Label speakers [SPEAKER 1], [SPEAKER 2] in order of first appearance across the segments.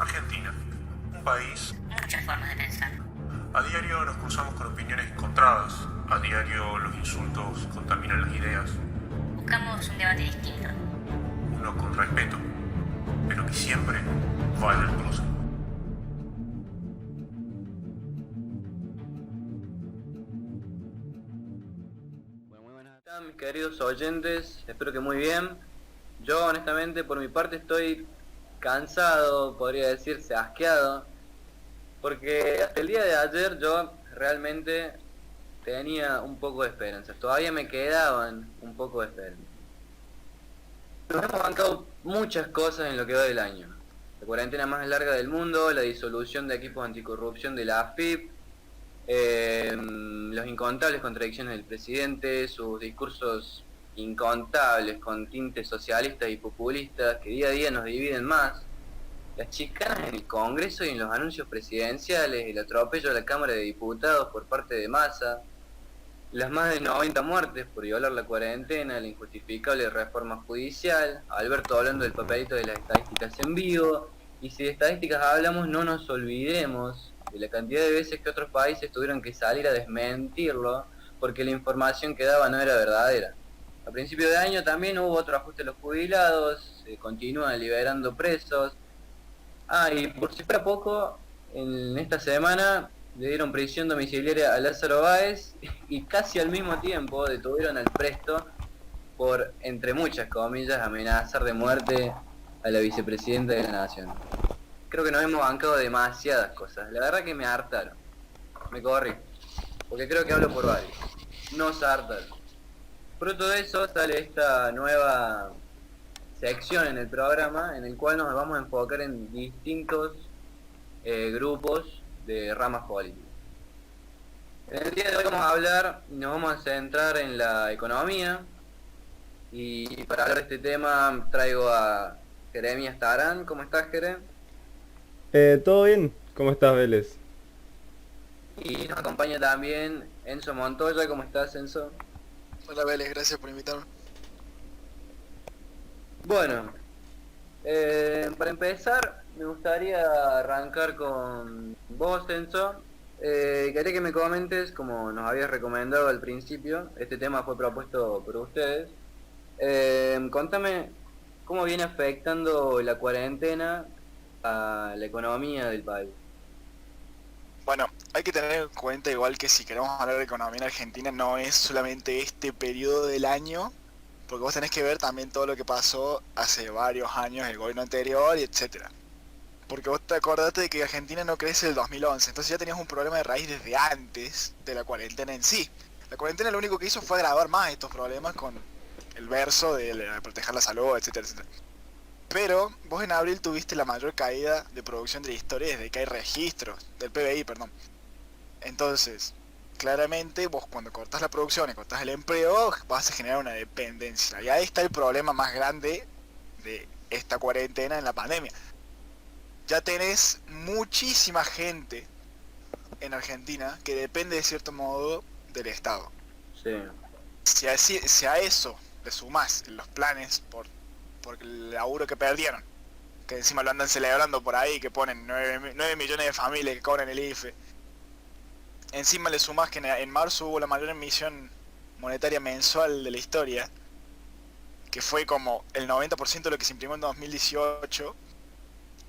[SPEAKER 1] Argentina, un país.
[SPEAKER 2] Muchas formas de pensar.
[SPEAKER 1] A diario nos cruzamos con opiniones encontradas, a diario los insultos contaminan las ideas,
[SPEAKER 2] Buscamos un debate distinto.
[SPEAKER 1] uno con respeto, pero que siempre vale el cruce.
[SPEAKER 3] Bueno, muy buenas tardes, mis queridos oyentes, espero que muy bien. Yo honestamente por mi parte estoy cansado, podría decirse asqueado, porque hasta el día de ayer yo realmente tenía un poco de esperanzas, todavía me quedaban un poco de esperanzas. Nos hemos bancado muchas cosas en lo que va del año. La cuarentena más larga del mundo, la disolución de equipos anticorrupción de la AFIP, los incontables contradicciones del presidente, sus discursos incontables con tintes socialistas y populistas que día a día nos dividen más, las chicanas en el Congreso y en los anuncios presidenciales, el atropello a la Cámara de Diputados por parte de Massa, las más de 90 muertes por violar la cuarentena, la injustificable reforma judicial, Alberto hablando del papelito de las estadísticas en vivo, y si de estadísticas hablamos no nos olvidemos de la cantidad de veces que otros países tuvieron que salir a desmentirlo porque la información que daba no era verdadera. A principio de año también hubo otro ajuste a los jubilados, se continúan liberando presos. Y por si fuera poco, en esta semana le dieron prisión domiciliaria a Lázaro Báez y casi al mismo tiempo detuvieron al Presto por, entre muchas comillas, amenazar de muerte a la vicepresidenta de la Nación. Creo que nos hemos bancado demasiadas cosas, la verdad que me hartaron. Me corrí, porque creo que hablo por varios. Nos hartaron. Fruto de eso sale esta nueva sección en el programa en el cual nos vamos a enfocar en distintos grupos de ramas políticas. En el día de hoy vamos a hablar, nos vamos a centrar en la economía, y para hablar de este tema traigo a Jeremías Tarán. ¿Cómo estás, Jerem?
[SPEAKER 4] ¿Todo bien? ¿Cómo estás, Vélez?
[SPEAKER 3] Y nos acompaña también Enzo Montoya. ¿Cómo estás, Enzo?
[SPEAKER 5] Hola Vélez, gracias por invitarme.
[SPEAKER 3] Bueno, para empezar me gustaría arrancar con vos, Enzo. Quería que me comentes, como nos habías recomendado al principio, este tema fue propuesto por ustedes. Contame cómo viene afectando la cuarentena a la economía del país.
[SPEAKER 5] Bueno, hay que tener en cuenta igual que si queremos hablar de economía en Argentina no es solamente este periodo del año, porque vos tenés que ver también todo lo que pasó hace varios años, el gobierno anterior y etcétera. Porque vos te acordate de que Argentina no crece el 2011, entonces ya tenías un problema de raíz desde antes de la cuarentena en sí. La cuarentena lo único que hizo fue agravar más estos problemas con el verso de proteger la salud, etcétera, etcétera. Pero vos en abril tuviste la mayor caída de producción de la historia desde que hay registros, del PBI, perdón. Entonces, claramente vos cuando cortás la producción y cortás el empleo, vas a generar una dependencia. Y ahí está el problema más grande de esta cuarentena en la pandemia. Ya tenés muchísima gente en Argentina que depende de cierto modo del Estado.
[SPEAKER 3] Sí.
[SPEAKER 5] Si a eso le sumás los planes por el laburo que perdieron, que encima lo andan celebrando por ahí, que ponen 9 millones de familias que cobran el IFE, encima le sumás que en marzo hubo la mayor emisión monetaria mensual de la historia, que fue como el 90% de lo que se imprimió en 2018,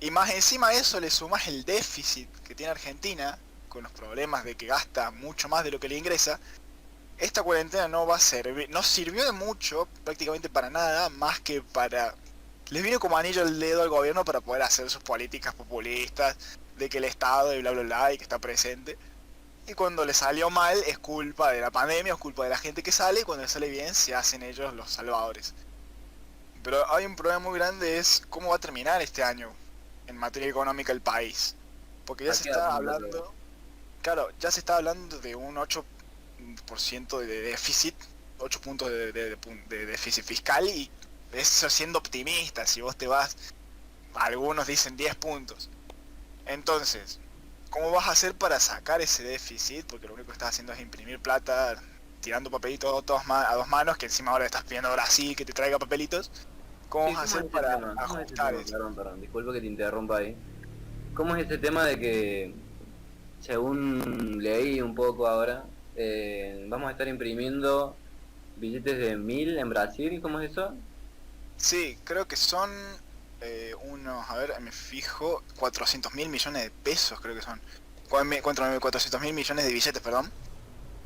[SPEAKER 5] y más encima de eso le sumás el déficit que tiene Argentina, con los problemas de que gasta mucho más de lo que le ingresa. Esta cuarentena no va a servir, no sirvió de mucho, prácticamente para nada, más que para... Les vino como anillo al dedo al gobierno para poder hacer sus políticas populistas, de que el Estado y bla bla bla y que está presente. Y cuando le salió mal es culpa de la pandemia, es culpa de la gente que sale, y cuando le sale bien se hacen ellos los salvadores. Pero hay un problema muy grande, es cómo va a terminar este año en materia económica el país. Porque ya se está hablando... Claro, ya se está hablando de un 8% de déficit, 8 puntos de déficit fiscal, y eso siendo optimista. Si vos te vas, algunos dicen 10 puntos. Entonces, ¿cómo vas a hacer para sacar ese déficit? Porque lo único que estás haciendo es imprimir plata, tirando papelitos a dos manos, que encima ahora le estás pidiendo a Brasil que te traiga papelitos. ¿Cómo vas a hacer para ajustar eso?
[SPEAKER 3] Perdón, disculpa que te interrumpa ahí. ¿Cómo es ese tema de que, según leí un poco ahora, vamos a estar imprimiendo billetes de 1000 en Brasil? ¿Cómo es eso?
[SPEAKER 5] Sí, creo que son unos, a ver, me fijo, 400.000 millones de pesos creo que son. 400.000 millones de billetes, perdón.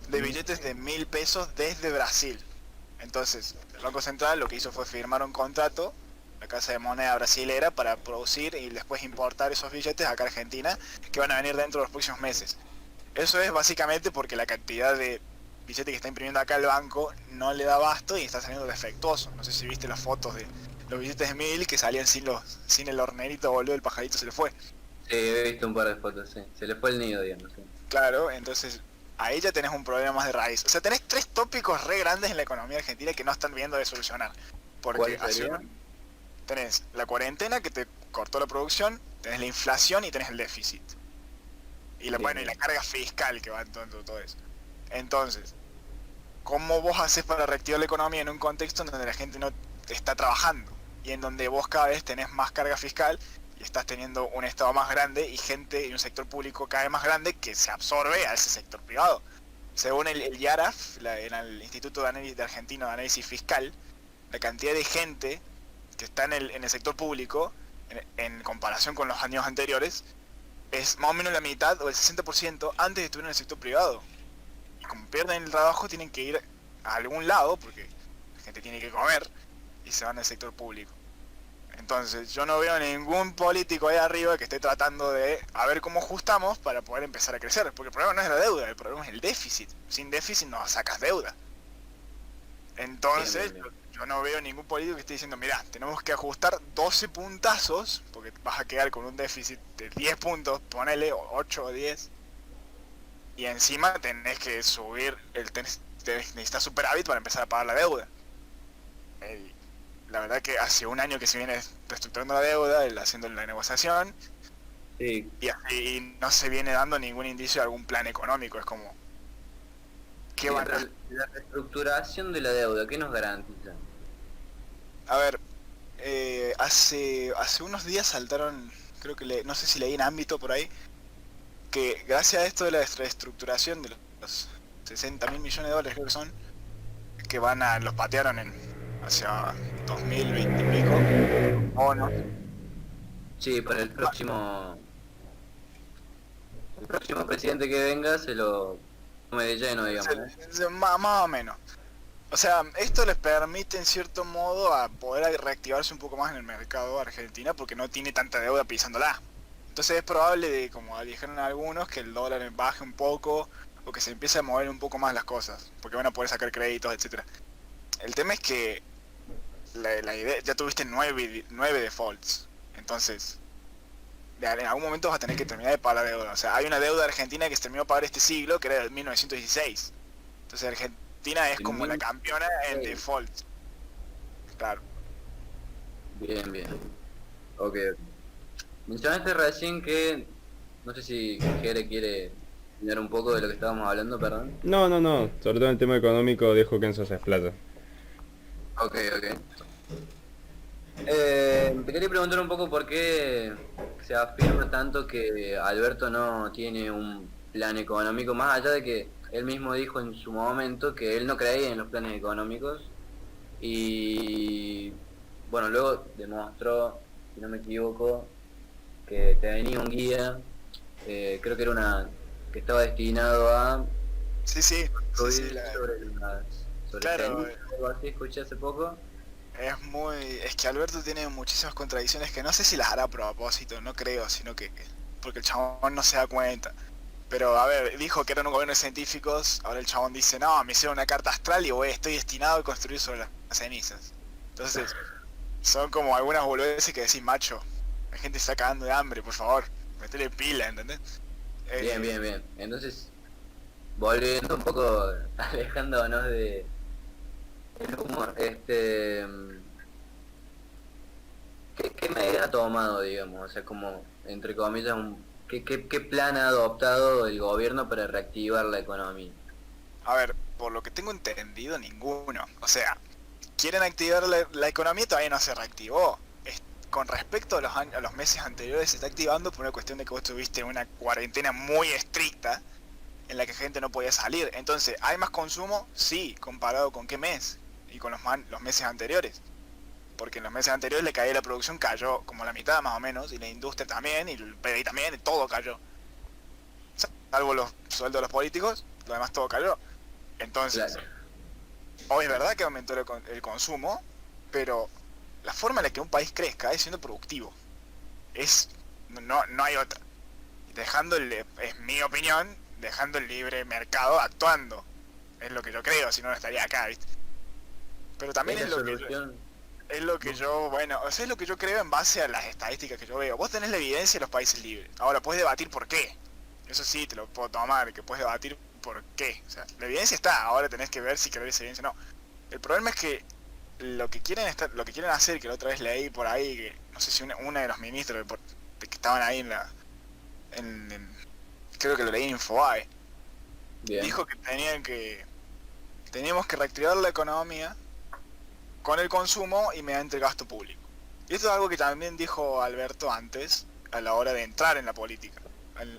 [SPEAKER 5] De billetes de 1000 pesos desde Brasil. Entonces, el Banco Central lo que hizo fue firmar un contrato, la casa de moneda brasilera, para producir y después importar esos billetes acá a Argentina, que van a venir dentro de los próximos meses. Eso es básicamente porque la cantidad de billetes que está imprimiendo acá el banco no le da abasto y está saliendo defectuoso. No sé si viste las fotos de los billetes de 1000 que salían sin el hornerito, boludo, el pajarito se le fue.
[SPEAKER 3] Sí, he visto un par de fotos, sí. Se le fue el nido, digamos. Sí.
[SPEAKER 5] Claro, entonces ahí ya tenés un problema más de raíz. O sea, tenés tres tópicos re grandes en la economía argentina que no están viendo de solucionar. Porque
[SPEAKER 3] ¿Cuál sería?
[SPEAKER 5] tenés la cuarentena que te cortó la producción, tenés la inflación y tenés el déficit. Y la,
[SPEAKER 3] Bien,
[SPEAKER 5] bueno, y la carga fiscal que va en todo eso. Entonces, ¿cómo vos haces para reactivar la economía en un contexto en donde la gente no está trabajando? Y en donde vos cada vez tenés más carga fiscal y estás teniendo un estado más grande y gente y un sector público cada vez más grande que se absorbe a ese sector privado. Según el IARAF, el Instituto de Análisis de Argentino de Análisis Fiscal, la cantidad de gente que está en el sector público, en comparación con los años anteriores, es más o menos la mitad o el 60% antes de estar en el sector privado. Y como pierden el trabajo tienen que ir a algún lado, porque la gente tiene que comer, y se van al sector público. Entonces yo no veo ningún político ahí arriba que esté tratando de a ver cómo ajustamos para poder empezar a crecer, porque el problema no es la deuda, el problema es el déficit. Sin déficit no sacas deuda. Entonces
[SPEAKER 3] Bien.
[SPEAKER 5] yo no veo ningún político que esté diciendo, mirá, tenemos que ajustar 12 puntazos, porque vas a quedar con un déficit de 10 puntos, ponele, o 8 o 10, y encima tenés que subir, necesitas superávit para empezar a pagar la deuda. La verdad que hace un año que se viene reestructurando la deuda, haciendo la negociación,
[SPEAKER 3] Sí,
[SPEAKER 5] y no se viene dando ningún indicio de algún plan económico. Es como, ¿qué van a...?
[SPEAKER 3] la reestructuración de la deuda, ¿qué nos garantiza?
[SPEAKER 5] A ver, hace unos días saltaron, creo que no sé si leí en Ámbito por ahí, que gracias a esto de la reestructuración de los 60.000 millones de dólares creo que son, que los patearon hacia 2020 y pico, bonos.
[SPEAKER 3] Sí, para el próximo presidente que venga se lo tome de lleno, digamos.
[SPEAKER 5] Más o menos. O sea, esto les permite en cierto modo a poder reactivarse un poco más en el mercado argentina porque no tiene tanta deuda pisándola. Entonces es probable, como dijeron algunos, que el dólar baje un poco o que se empiece a mover un poco más las cosas, porque van a poder sacar créditos, etcétera. El tema es que la idea, ya tuviste 9 defaults, entonces en algún momento vas a tener que terminar de pagar la deuda. O sea, hay una deuda argentina que se terminó de pagar este siglo, que era del 1916. Entonces Argentina es como la campeona en default. Claro.
[SPEAKER 3] Bien, bien. Ok. Mencionaste recién que, no sé si Jere quiere mirar un poco de lo que estábamos hablando, perdón.
[SPEAKER 4] No, sobre todo en el tema económico dejo que Enzo se explaya.
[SPEAKER 3] Ok. Te quería preguntar un poco por qué se afirma tanto que Alberto no tiene un plan económico, más allá de que él mismo dijo en su momento que él no creía en los planes económicos y bueno, luego demostró, si no me equivoco, que tenía un guía, creo que era que estaba destinado a
[SPEAKER 5] Sí,
[SPEAKER 3] construir
[SPEAKER 5] la-
[SPEAKER 3] sobre
[SPEAKER 5] Claro,
[SPEAKER 3] tenis, algo así, escuché hace poco.
[SPEAKER 5] es que Alberto tiene muchísimas contradicciones que no sé si las hará a propósito, no creo, sino que porque el chabón no se da cuenta. Pero a ver, dijo que eran un gobierno de científicos, ahora el chabón dice, no, me hicieron una carta astral y estoy destinado a construir sobre las cenizas. Entonces, son como algunas boludeces que decís, macho, la gente está cagando de hambre, por favor, metele pila, ¿entendés?
[SPEAKER 3] Bien. Entonces, volviendo un poco, alejándonos de el humor, ¿qué medida ha tomado, digamos? O sea, como, entre comillas, ¿qué plan ha adoptado el gobierno para reactivar la economía?
[SPEAKER 5] A ver, por lo que tengo entendido, ninguno. O sea, quieren activar la economía y todavía no se reactivó. con respecto a a los meses anteriores se está activando por una cuestión de que vos tuviste una cuarentena muy estricta en la que gente no podía salir. Entonces, ¿hay más consumo? Sí, comparado con qué mes y con los meses anteriores. Porque en los meses anteriores le caía la producción, cayó como la mitad más o menos, y la industria también, y el PDI también, y todo cayó. Salvo los sueldos de los políticos, lo demás todo cayó. Entonces,
[SPEAKER 3] Claro.
[SPEAKER 5] hoy es verdad que aumentó el consumo, pero la forma en la que un país crezca es siendo productivo. No hay otra. Es mi opinión, dejando el libre mercado actuando. Es lo que yo creo, si no, no estaría acá, ¿viste? Pero también
[SPEAKER 3] Es
[SPEAKER 5] es
[SPEAKER 3] la
[SPEAKER 5] lo que
[SPEAKER 3] solución.
[SPEAKER 5] es lo que yo, bueno, o sea, es lo que yo creo en base a las estadísticas que yo veo. Vos tenés la evidencia de los países libres. Ahora, puedes debatir por qué. Eso sí, te lo puedo tomar, que puedes debatir por qué. O sea, la evidencia está, ahora tenés que ver si querés esa evidencia o no. El problema es que lo que quieren hacer, que la otra vez leí por ahí, que no sé si una de los ministros de que estaban ahí creo que lo leí en Infobae,
[SPEAKER 3] Bien.
[SPEAKER 5] dijo que teníamos que reactivar la economía con el consumo y mediante el gasto público. Y esto es algo que también dijo Alberto antes, a la hora de entrar en la política.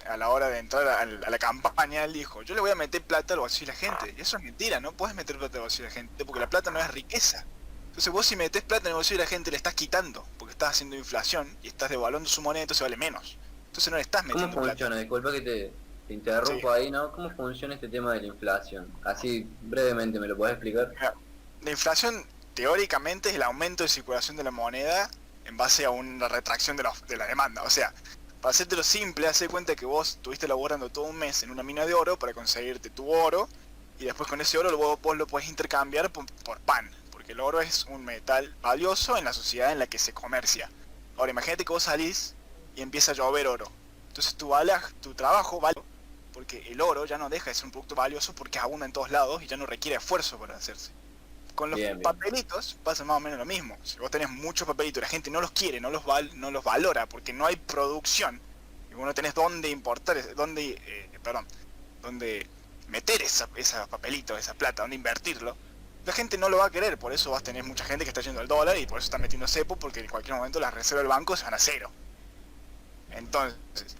[SPEAKER 5] A la hora de entrar a la campaña, él dijo, yo le voy a meter plata al bolsillo de la gente. Y eso es mentira, no puedes meter plata al bolsillo de la gente, porque la plata no es riqueza. Entonces vos si metés plata en el bolsillo de la gente le estás quitando, porque estás haciendo inflación y estás devaluando su moneda, entonces vale menos. Entonces no le estás
[SPEAKER 3] ¿Cómo
[SPEAKER 5] metiendo plata.
[SPEAKER 3] funciona? Disculpa que te interrumpo ahí, ¿no? ¿Cómo funciona este tema de la inflación? Así brevemente, ¿me lo podés explicar?
[SPEAKER 5] La inflación teóricamente es el aumento de circulación de la moneda en base a una retracción de la demanda. O sea, para hacértelo simple, hace cuenta que vos estuviste laburando todo un mes en una mina de oro para conseguirte tu oro, y después con ese oro vos lo podés intercambiar por pan, porque el oro es un metal valioso en la sociedad en la que se comercia. Ahora imagínate que vos salís y empieza a llover oro. Entonces tu trabajo vale, porque el oro ya no deja de ser un producto valioso porque abunda en todos lados y ya no requiere esfuerzo para hacerse. Con los
[SPEAKER 3] Bien.
[SPEAKER 5] papelitos pasa más o menos lo mismo. Si vos tenés muchos papelitos y la gente no los quiere, no los valora porque no hay producción, y vos no tenés dónde importar, dónde meter esos papelitos, esa plata, dónde invertirlo, la gente no lo va a querer. Por eso vas a tener mucha gente que está yendo al dólar y por eso está metiendo cepo, porque en cualquier momento las reservas del banco se van a cero. Entonces,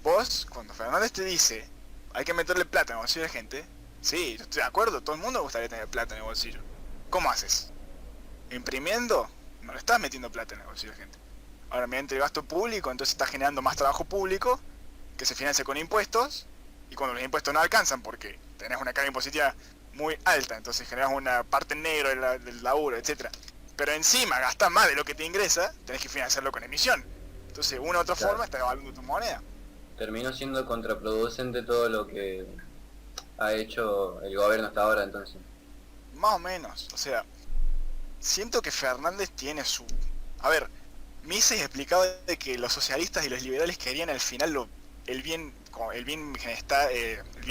[SPEAKER 5] vos, cuando Fernández te dice hay que meterle plata en el bolsillo de la gente, sí, yo estoy de acuerdo, todo el mundo le gustaría tener plata en el bolsillo. ¿Cómo haces? ¿Imprimiendo? No le estás metiendo plata en el bolsillo de la gente. Ahora, mediante el gasto público, entonces estás generando más trabajo público que se financia con impuestos, y cuando los impuestos no alcanzan porque tenés una carga impositiva muy alta, entonces generas una parte en negro del laburo, etcétera. Pero encima gastás más de lo que te ingresa, tenés que financiarlo con emisión. Entonces, de una u otra
[SPEAKER 3] Claro.
[SPEAKER 5] forma, estás devaluando tu moneda.
[SPEAKER 3] Terminó siendo contraproducente todo lo que ha hecho el gobierno hasta ahora, entonces.
[SPEAKER 5] Más o menos, o sea, siento que Fernández tiene su... A ver, Mises explicaba de que los socialistas y los liberales querían al final el bien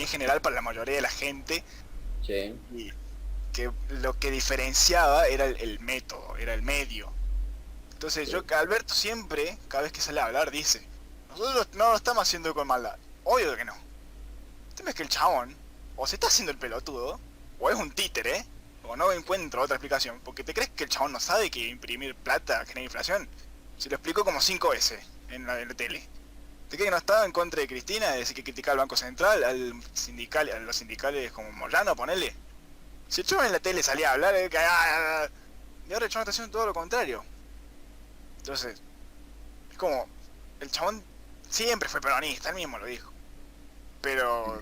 [SPEAKER 5] general para la mayoría de la gente,
[SPEAKER 3] Sí.
[SPEAKER 5] y que lo que diferenciaba era el método, era el medio. Entonces Alberto siempre, cada vez que sale a hablar, dice, nosotros no lo estamos haciendo con maldad. Obvio que no. El tema es que el chabón o se está haciendo el pelotudo, o es un títere, o no encuentro otra explicación. Porque ¿te crees que el chabón no sabe que imprimir plata genera inflación? Se lo explicó como 5 veces en la tele. ¿Te crees que no estaba en contra de Cristina, de decir que criticaba al Banco Central, a los sindicales como Moyano, ponele? Si el chabón en la tele salía a hablar, y ahora el chabón está haciendo todo lo contrario. Entonces, es como, el chabón siempre fue peronista, él mismo lo dijo. Pero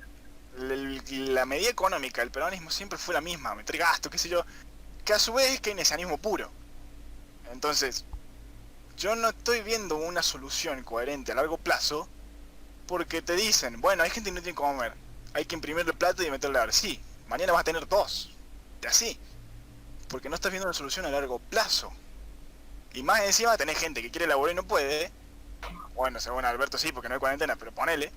[SPEAKER 5] la medida económica del peronismo siempre fue la misma, meter gasto, qué sé yo, que a su vez es keynesianismo puro. Entonces, yo no estoy viendo una solución coherente a largo plazo, porque te dicen, bueno, hay gente que no tiene que comer, hay que imprimirle plata y meterle a ver, sí, mañana vas a tener 2, y así, porque no estás viendo una solución a largo plazo. Y más encima tenés gente que quiere laburar y no puede, bueno, según Alberto sí, porque no hay cuarentena, pero ponele.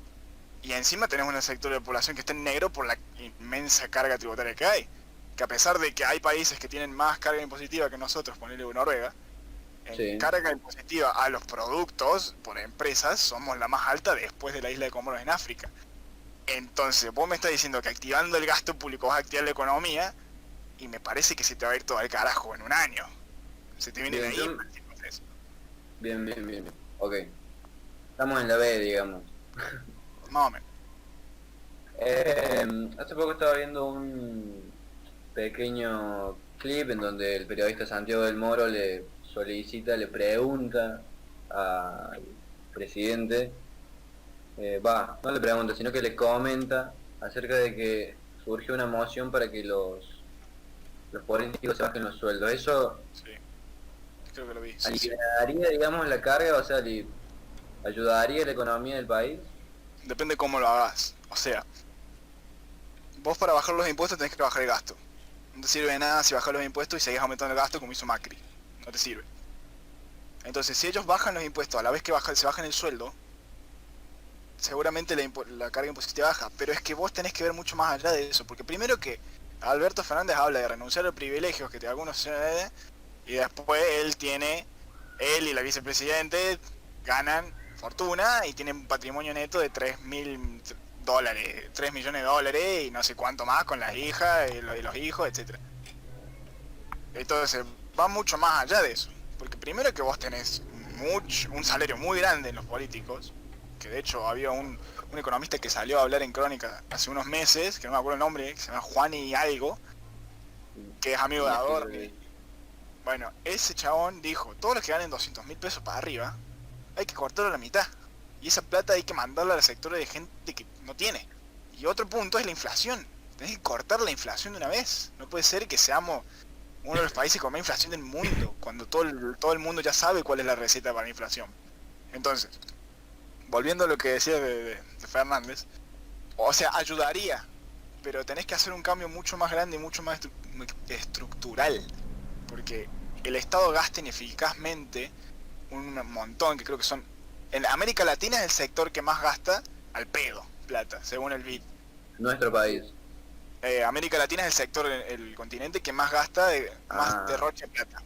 [SPEAKER 5] Y encima tenés un sector de la población que está en negro por la inmensa carga tributaria que hay. Que a pesar de que hay países que tienen más carga impositiva que nosotros, ponele Noruega, en
[SPEAKER 3] Sí.
[SPEAKER 5] carga impositiva a los productos por empresas somos la más alta después de la isla de Comoros en África. Entonces vos me estás diciendo que activando el gasto público vas a activar la economía, y me parece que se te va a ir todo al carajo en un año. Se te viene de
[SPEAKER 3] Bien,
[SPEAKER 5] ahí.
[SPEAKER 3] yo- Bien, bien, bien, bien. Ok. Estamos en la B, digamos.
[SPEAKER 5] Más o menos.
[SPEAKER 3] Hace poco estaba viendo un pequeño clip en donde el periodista Santiago del Moro le solicita, le pregunta al presidente, no le pregunta, sino que le comenta acerca de que surgió una moción para que los políticos se bajen los sueldos. ¿Eso
[SPEAKER 5] Sí. Creo que lo vi. Sí, sí.
[SPEAKER 3] aliviaría, digamos, la carga? O sea, ¿ayudaría la economía del país?
[SPEAKER 5] Depende cómo lo hagas. O sea, vos para bajar los impuestos tenés que bajar el gasto. No te sirve de nada si bajas los impuestos y seguís aumentando el gasto como hizo Macri. No te sirve. Entonces, si ellos bajan los impuestos a la vez que se bajan el sueldo, seguramente la carga impositiva baja. Pero es que vos tenés que ver mucho más allá de eso. Porque primero que Alberto Fernández habla de renunciar a los privilegios que algunos se den, y después él y la vicepresidente ganan fortuna y tienen un patrimonio neto de $3 millones, $3 millones y no sé cuánto más con las hijas y los hijos, etcétera. Entonces va mucho más allá de eso, porque primero que vos tenés un salario muy grande en los políticos, que de hecho había un economista que salió a hablar en Crónica hace unos meses, que no me acuerdo el nombre, que se llama Juan y algo, que es amigo de Adorni. Bueno, ese chabón dijo, todos los que ganen 200.000 pesos para arriba, hay que cortarlo a la mitad. Y esa plata hay que mandarla a los sectores de gente que no tiene. Y otro punto es la inflación. Tenés que cortar la inflación de una vez. No puede ser que seamos uno de los países con más inflación del mundo, cuando todo el mundo ya sabe cuál es la receta para la inflación. Entonces, volviendo a lo que decía de Fernández, o sea, ayudaría, pero tenés que hacer un cambio mucho más grande y mucho más estructural. Porque el Estado gasta ineficazmente un montón, que creo que son... En América Latina es el sector que más gasta al pedo plata, según el BID.
[SPEAKER 3] Nuestro país.
[SPEAKER 5] América Latina es el sector, el continente que más gasta, más derrocha plata.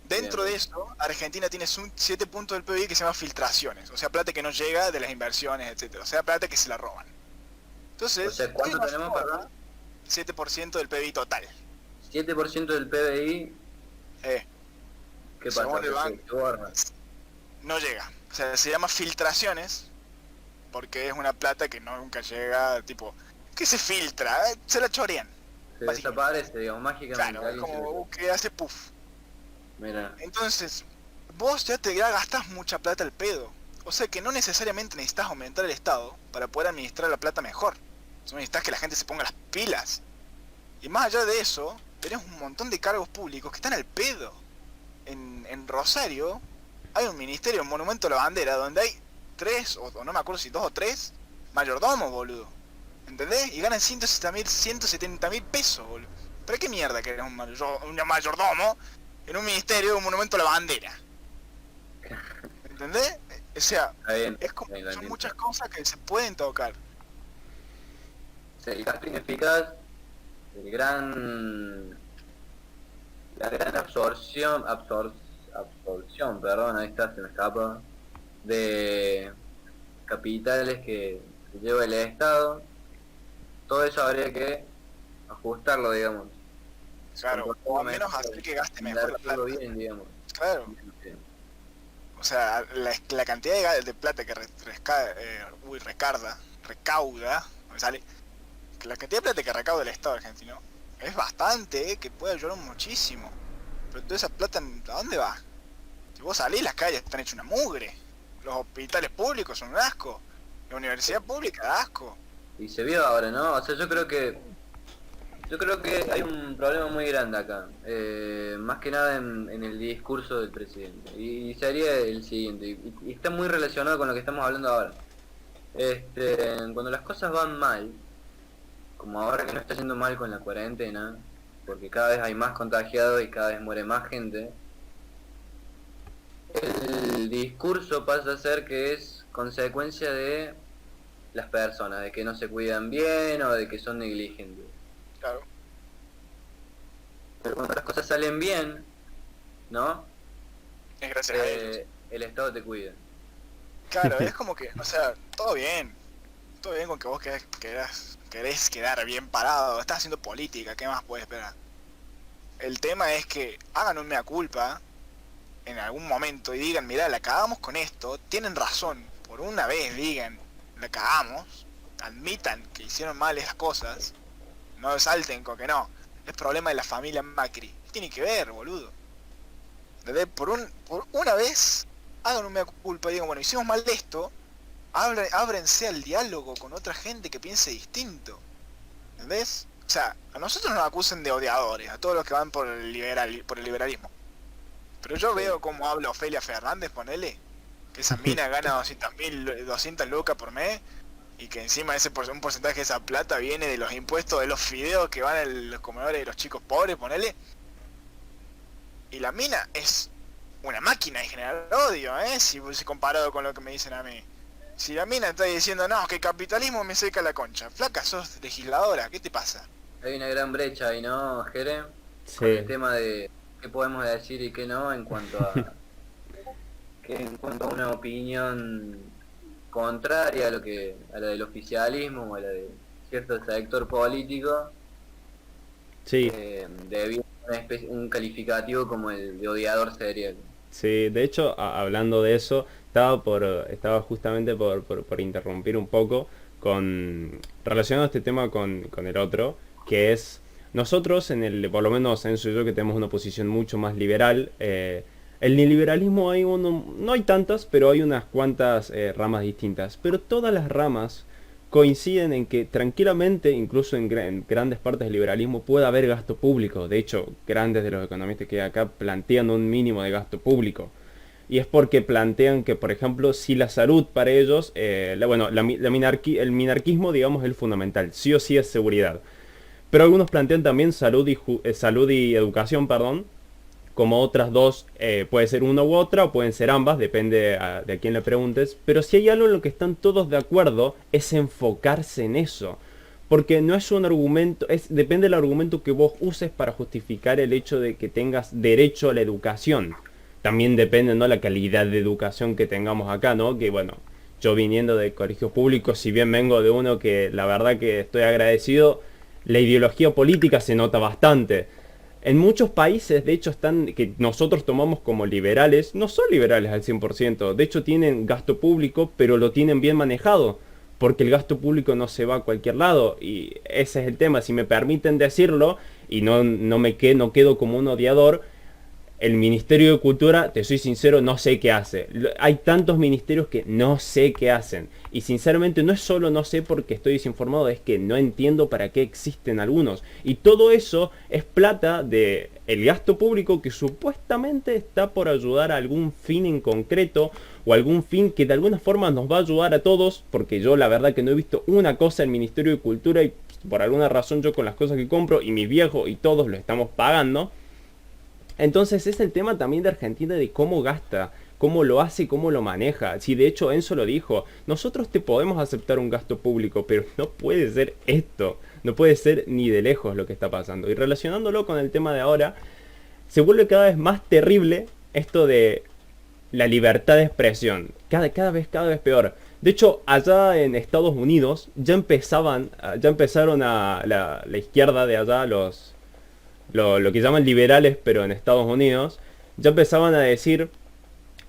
[SPEAKER 5] Dentro
[SPEAKER 3] Bien.
[SPEAKER 5] de eso, Argentina tiene 7 puntos del PBI que se llama filtraciones. O sea, plata que no llega de las inversiones, etcétera. O sea, plata que se la roban. Entonces,
[SPEAKER 3] O sea, ¿cuánto
[SPEAKER 5] ¿qué nos
[SPEAKER 3] tenemos,
[SPEAKER 5] sobra?
[SPEAKER 3] perdón?
[SPEAKER 5] 7% del PBI total.
[SPEAKER 3] 7% del PBI. ¿Qué pasa?
[SPEAKER 5] Según el banco,
[SPEAKER 3] ¿Se borra?
[SPEAKER 5] no llega. O sea, se llama filtraciones porque es una plata que nunca llega, tipo, que se filtra, se la chorean.
[SPEAKER 3] Se
[SPEAKER 5] básicamente.
[SPEAKER 3] desaparece, digamos, mágicamente.
[SPEAKER 5] Claro, es
[SPEAKER 3] alguien se lo-
[SPEAKER 5] como que hace puff.
[SPEAKER 3] Mira,
[SPEAKER 5] Entonces, vos ya gastás mucha plata al pedo. O sea que no necesariamente necesitas aumentar el Estado para poder administrar la plata mejor. Solo necesitas que la gente se ponga las pilas. Y más allá de eso, tenés un montón de cargos públicos que están al pedo. En Rosario hay un ministerio, un monumento a la bandera, donde hay 3, o no me acuerdo si 2 o 3 mayordomos, boludo. ¿Entendés? Y ganan 170.000 pesos, boludo. ¿Para qué mierda querés un mayordomo en un ministerio, un monumento a la bandera? ¿Entendés? O sea,
[SPEAKER 3] está bien.
[SPEAKER 5] es como,
[SPEAKER 3] ahí lo
[SPEAKER 5] son
[SPEAKER 3] entiendo.
[SPEAKER 5] muchas cosas que se pueden tocar.
[SPEAKER 3] O sea, el gasto ineficaz, la gran absorción, perdón, ahí está, se me escapa, de capitales que lleva el Estado. Todo eso habría que ajustarlo, digamos.
[SPEAKER 5] Claro, o al menos hacer que gaste mejor la plata.
[SPEAKER 3] Bien, digamos.
[SPEAKER 5] Claro, o sea, la cantidad de plata que recauda, me sale, que la cantidad de plata que recauda el Estado argentino es bastante, que puede ayudar muchísimo. Pero toda esa plata, ¿a dónde va? Si vos salís, las calles están hechas una mugre. Los hospitales públicos son un asco. La universidad pública da asco.
[SPEAKER 3] Y se vio ahora, ¿no? O sea, yo creo que hay un problema muy grande acá, más que nada en el discurso del presidente, y sería el siguiente, y está muy relacionado con lo que estamos hablando ahora. Cuando las cosas van mal, como ahora que no está yendo mal con la cuarentena, porque cada vez hay más contagiados y cada vez muere más gente, el discurso pasa a ser que es consecuencia de las personas, de que no se cuidan bien o de que son negligentes.
[SPEAKER 5] Claro.
[SPEAKER 3] Pero cuando las cosas salen bien, ¿no?
[SPEAKER 5] Es gracias a ellos.
[SPEAKER 3] El Estado te cuida.
[SPEAKER 5] Claro, es como que, o sea, todo bien con que vos querés quedar bien parado, estás haciendo política, ¿qué más puedes esperar? El tema es que hagan un mea culpa en algún momento y digan, mirá, la cagamos con esto, tienen razón, por una vez digan, la cagamos, admitan que hicieron mal esas cosas, no salten con que no, es problema de la familia Macri. ¿Qué tiene que ver, boludo? Por una vez, hagan un mea culpa y digan, bueno, hicimos mal esto, ábrense al diálogo con otra gente que piense distinto. ¿Entendés? O sea, a nosotros nos acusan de odiadores, a todos los que van por el liberalismo. Pero yo veo cómo habla Ofelia Fernández, ponele, que esa mina gana 200 lucas por mes, y que encima un porcentaje de esa plata viene de los impuestos de los fideos que van a los comedores de los chicos pobres, ponele. Y la mina es una máquina de generar odio, si comparado con lo que me dicen a mí. Si la mina está diciendo, no, que el capitalismo me seca la concha. Flaca, sos legisladora, ¿qué te pasa?
[SPEAKER 3] Hay una gran brecha ahí, ¿no, Jere?
[SPEAKER 4] Sí.
[SPEAKER 3] Con el tema de qué podemos decir y qué no en cuanto a una opinión contraria a la del oficialismo o a la de cierto sector político,
[SPEAKER 4] Sí,
[SPEAKER 3] debido a un calificativo como el de odiador serial.
[SPEAKER 4] sí, de hecho, hablando de eso, estaba justamente por interrumpir un poco relacionado a este tema con el otro, que es, nosotros por lo menos Enzo y yo, que tenemos una posición mucho más liberal, el liberalismo no hay tantas, pero hay unas cuantas ramas distintas, pero todas las ramas coinciden en que tranquilamente, incluso en grandes partes del liberalismo, puede haber gasto público. De hecho, grandes de los economistas que hay acá plantean un mínimo de gasto público. Y es porque plantean que, por ejemplo, si la salud para ellos, el minarquismo, digamos, es el fundamental. Sí o sí es seguridad. Pero algunos plantean también salud y educación, perdón, como otras dos, puede ser una u otra, o pueden ser ambas, depende de a quién le preguntes. Pero si hay algo en lo que están todos de acuerdo, es enfocarse en eso. Porque no es un argumento, depende del argumento que vos uses para justificar el hecho de que tengas derecho a la educación. También depende, ¿no?, la calidad de educación que tengamos acá, ¿no? Que bueno, yo viniendo de colegios públicos, si bien vengo de uno que la verdad que estoy agradecido, la ideología política se nota bastante. En muchos países, de hecho, que nosotros tomamos como liberales, no son liberales al 100%. De hecho, tienen gasto público, pero lo tienen bien manejado. Porque el gasto público no se va a cualquier lado. Y ese es el tema. Si me permiten decirlo, y no quedo como un odiador, el Ministerio de Cultura, te soy sincero, no sé qué hace. Hay tantos ministerios que no sé qué hacen. Y sinceramente no es solo no sé porque estoy desinformado, es que no entiendo para qué existen algunos. Y todo eso es plata del gasto público que supuestamente está por ayudar a algún fin en concreto, o algún fin que de alguna forma nos va a ayudar a todos, porque yo la verdad que no he visto una cosa en el Ministerio de Cultura, y por alguna razón yo con las cosas que compro, y mi viejo y todos lo estamos pagando. Entonces es el tema también de Argentina, de cómo gasta, cómo lo hace y cómo lo maneja. Si de hecho Enzo lo dijo, nosotros te podemos aceptar un gasto público, pero no puede ser esto, no puede ser ni de lejos lo que está pasando. Y relacionándolo con el tema de ahora, se vuelve cada vez más terrible esto de la libertad de expresión, cada vez peor. De hecho, allá en Estados Unidos ya empezaron la izquierda de allá, lo que llaman liberales, pero en Estados Unidos, ya empezaban a decir,